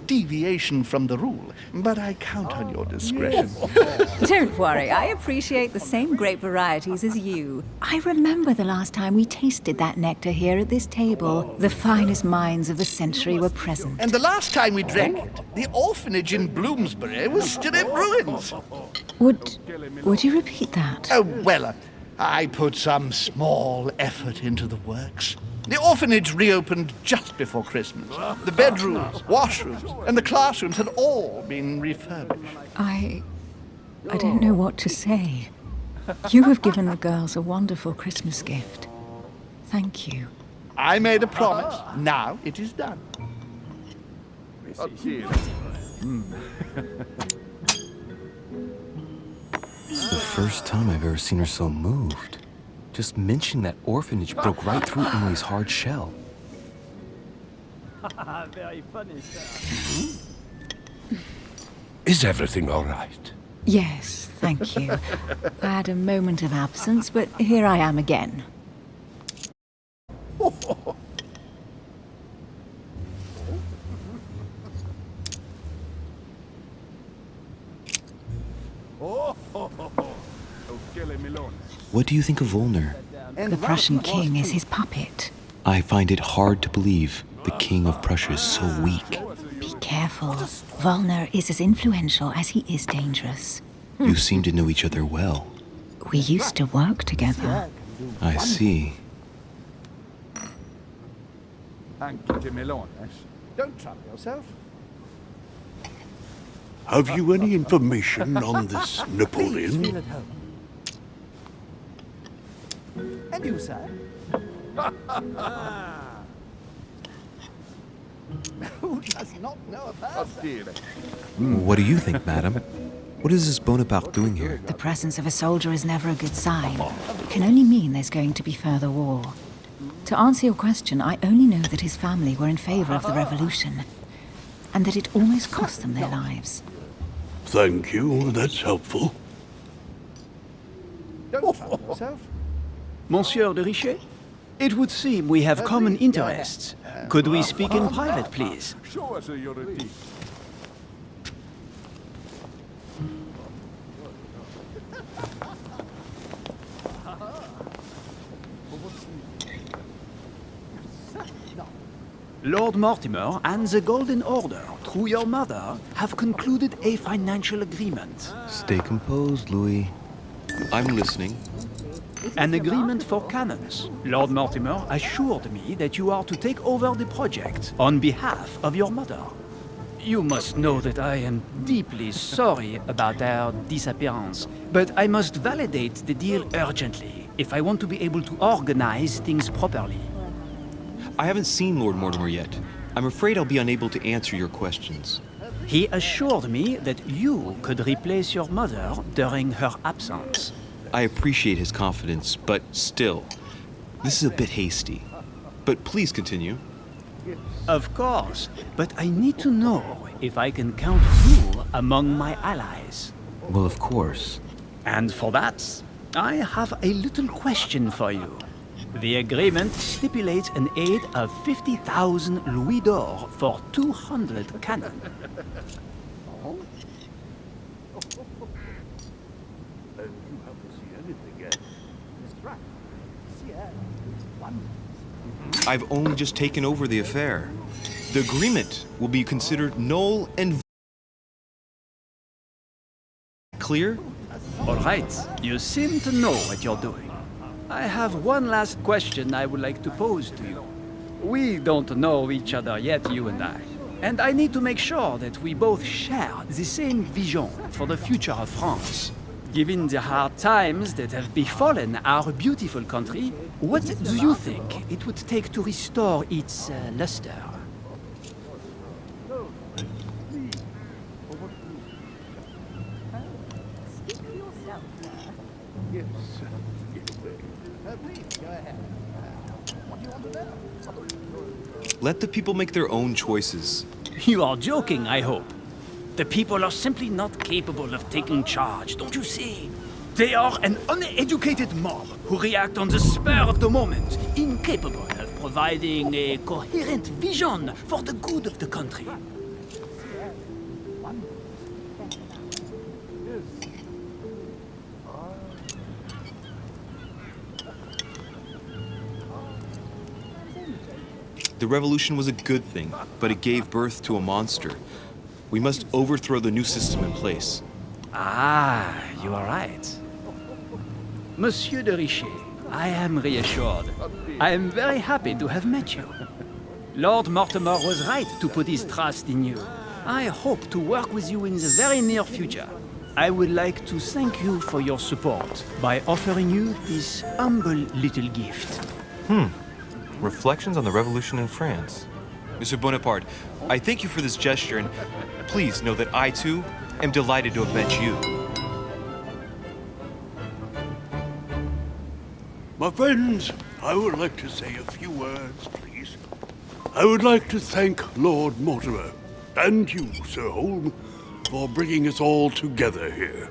Deviation from the rule, but I count on your discretion. Don't worry, I appreciate the same grape varieties as you. I remember the last time we tasted that nectar here at this table. The finest minds of the century were present. And the last time we drank it, the orphanage in Bloomsbury was still in ruins. Would you repeat that? Oh, well, I put some small effort into the works. The orphanage reopened just before Christmas. The bedrooms, washrooms, and the classrooms had all been refurbished. I don't know what to say. You have given the girls a wonderful Christmas gift. Thank you. I made a promise. Now it is done. It's the first time I've ever seen her so moved. Just mentioning that orphanage broke right through Emily's hard shell. Very funny, sir. Is everything all right? Yes, thank you. I had a moment of absence, but here I am again. What do you think of Volner? The Prussian king is his puppet. I find it hard to believe the king of Prussia is so weak. Be careful. Volner is as influential as he is dangerous. You seem to know each other well. We used to work together. I see. Don't trouble yourself. Have you any information on this Napoleon? And you, sir? Who does not know of her? What do you think, madam? What is this Bonaparte doing here? The presence of a soldier is never a good sign. It can only mean there's going to be further war. To answer your question, I only know that his family were in favor of the revolution, and that it almost cost them their lives. Thank you, that's helpful. Don't trouble yourself. Monsieur de Richet? It would seem we have common interests. Could we speak in private, please? Show us your teeth. Lord Mortimer and the Golden Order, through your mother, have concluded a financial agreement. Stay composed, Louis. I'm listening. An agreement for cannons. Lord Mortimer assured me that you are to take over the project on behalf of your mother. You must know that I am deeply sorry about their disappearance, but I must validate the deal urgently if I want to be able to organize things properly. I haven't seen Lord Mortimer yet. I'm afraid I'll be unable to answer your questions. He assured me that you could replace your mother during her absence. I appreciate his confidence, but still, this is a bit hasty. But please continue. Of course, but I need to know if I can count you among my allies. Well, of course. And for that, I have a little question for you. The agreement stipulates an aid of 50,000 louis d'or for 200 cannon. I've only just taken over the affair. The agreement will be considered null and clear? All right, you seem to know what you're doing. I have one last question I would like to pose to you. We don't know each other yet, you and I. And I need to make sure that we both share the same vision for the future of France. Given the hard times that have befallen our beautiful country, what do you think it would take to restore its luster? Let the people make their own choices. You are joking, I hope. The people are simply not capable of taking charge, don't you see? They are an uneducated mob who react on the spur of the moment, incapable of providing a coherent vision for the good of the country. The revolution was a good thing, but it gave birth to a monster. We must overthrow the new system in place. Ah, you are right. Monsieur de Richet, I am reassured. I am very happy to have met you. Lord Mortimer was right to put his trust in you. I hope to work with you in the very near future. I would like to thank you for your support by offering you this humble little gift. Reflections on the Revolution in France. Monsieur Bonaparte, I thank you for this gesture, and please know that I, too, am delighted to have met you. My friends, I would like to say a few words, please. I would like to thank Lord Mortimer, and you, Sir Holm, for bringing us all together here.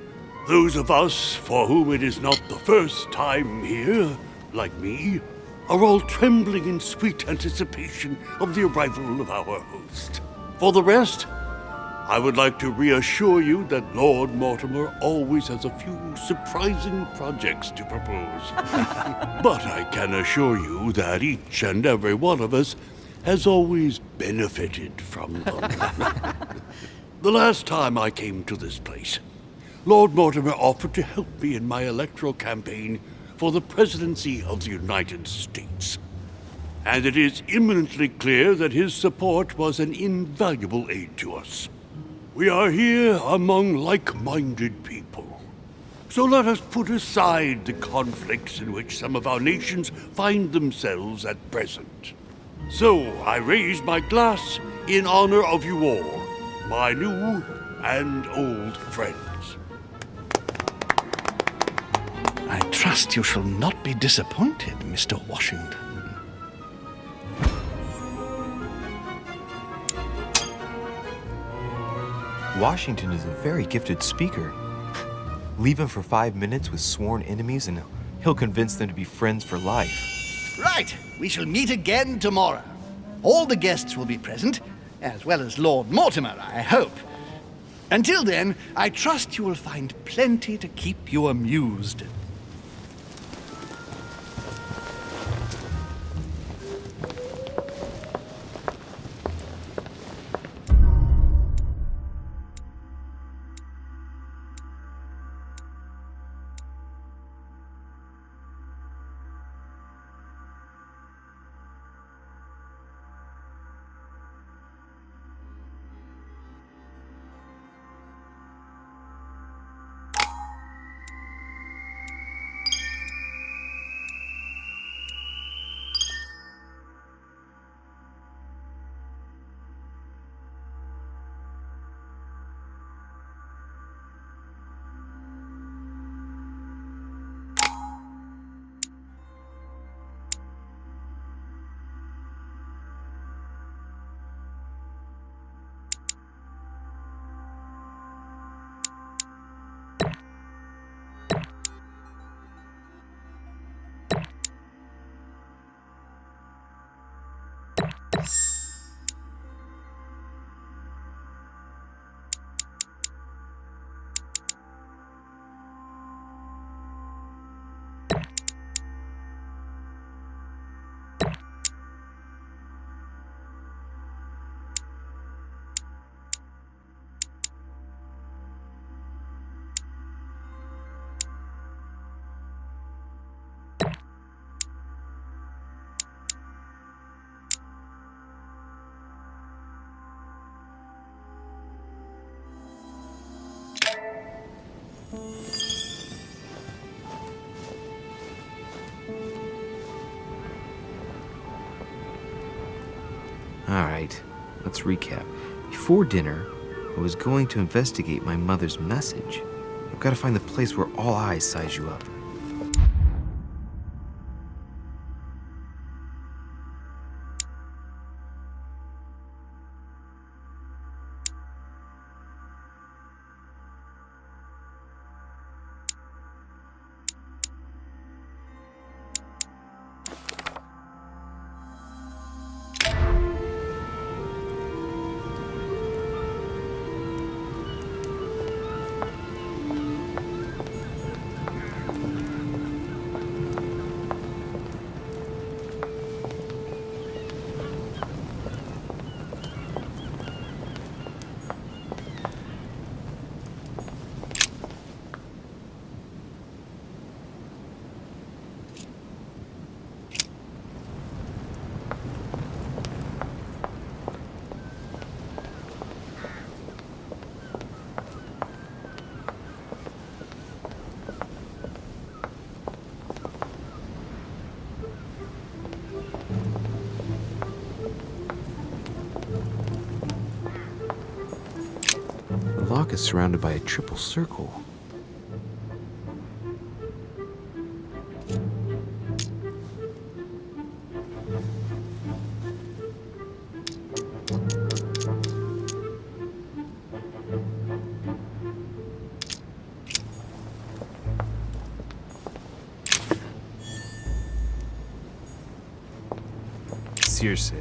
Those of us for whom it is not the first time here, like me, are all trembling in sweet anticipation of the arrival of our host. For the rest, I would like to reassure you that Lord Mortimer always has a few surprising projects to propose. But I can assure you that each and every one of us has always benefited from them. The last time I came to this place, Lord Mortimer offered to help me in my electoral campaign for the presidency of the United States. And it is imminently clear that his support was an invaluable aid to us. We are here among like-minded people. So let us put aside the conflicts in which some of our nations find themselves at present. So I raise my glass in honor of you all, my new and old friends. I trust you shall not be disappointed, Mr. Washington. Washington is a very gifted speaker. Leave him for 5 minutes with sworn enemies and he'll convince them to be friends for life. Right. We shall meet again tomorrow. All the guests will be present, as well as Lord Mortimer, I hope. Until then, I trust you will find plenty to keep you amused. Alright, let's recap. Before dinner, I was going to investigate my mother's message. I've got to find the place where all eyes size you up. The lock is surrounded by a triple circle. Circe.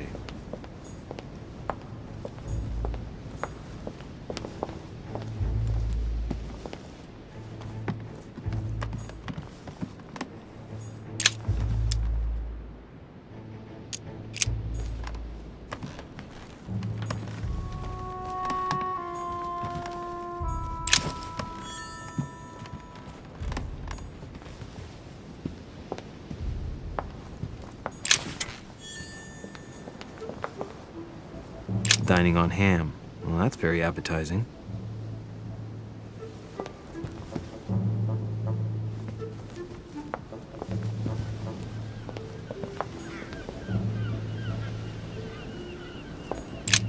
Dining on ham. Well, that's very appetizing.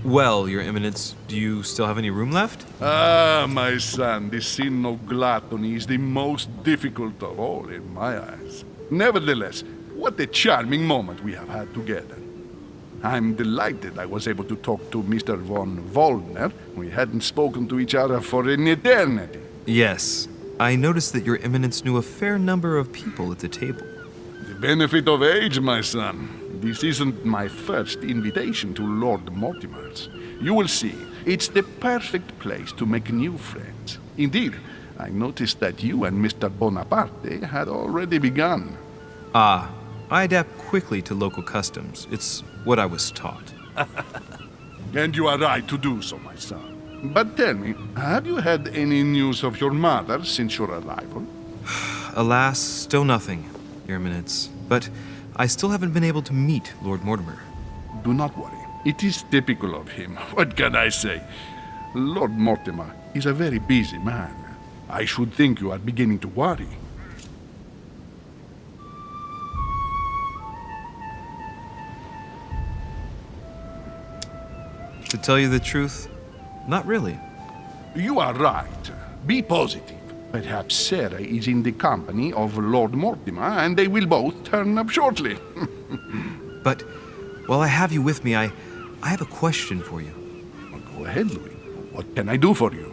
Well, Your Eminence, do you still have any room left? Ah, my son, the sin of gluttony is the most difficult of all in my eyes. Nevertheless, what a charming moment we have had together. I'm delighted I was able to talk to Mr. von Wollner. We hadn't spoken to each other for an eternity. Yes. I noticed that Your Eminence knew a fair number of people at the table. The benefit of age, my son. This isn't my first invitation to Lord Mortimer's. You will see, it's the perfect place to make new friends. Indeed, I noticed that you and Mr. Bonaparte had already begun. Ah, I adapt quickly to local customs. It's what I was taught. And you are right to do so, my son. But tell me, have you had any news of your mother since your arrival? Alas, still nothing, Your Eminence. But I still haven't been able to meet Lord Mortimer. Do not worry. It is typical of him. What can I say? Lord Mortimer is a very busy man. I should think you are beginning to worry. To tell you the truth, not really. You are right. Be positive. Perhaps Sarah is in the company of Lord Mortimer, and they will both turn up shortly. But while I have you with me, I have a question for you. Well, go ahead, Louis. What can I do for you?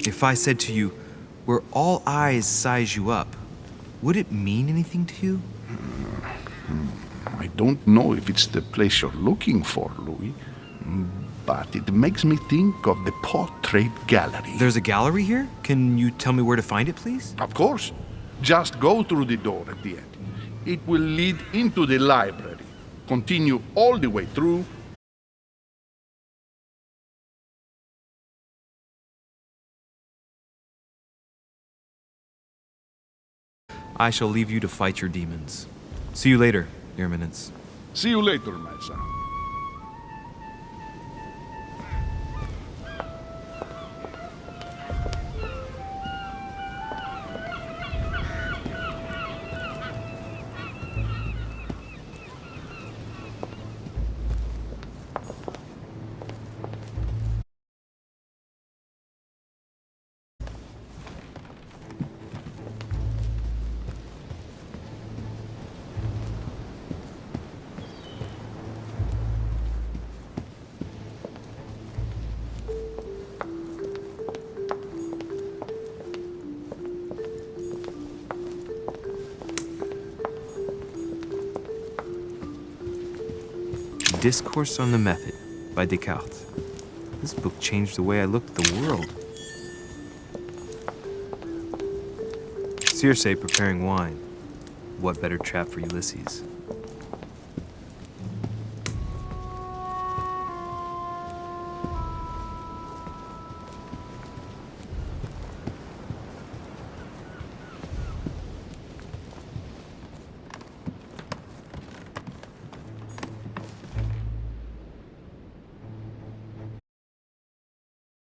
If I said to you, where all eyes size you up, would it mean anything to you? I don't know if it's the place you're looking for, Louis, but it makes me think of the Portrait Gallery. There's a gallery here? Can you tell me where to find it, please? Of course. Just go through the door at the end. It will lead into the library. Continue all the way through. I shall leave you to fight your demons. See you later, Your Eminence. See you later, my son. Discourse on the Method by Descartes. This book changed the way I looked at the world. Circe preparing wine. What better trap for Ulysses?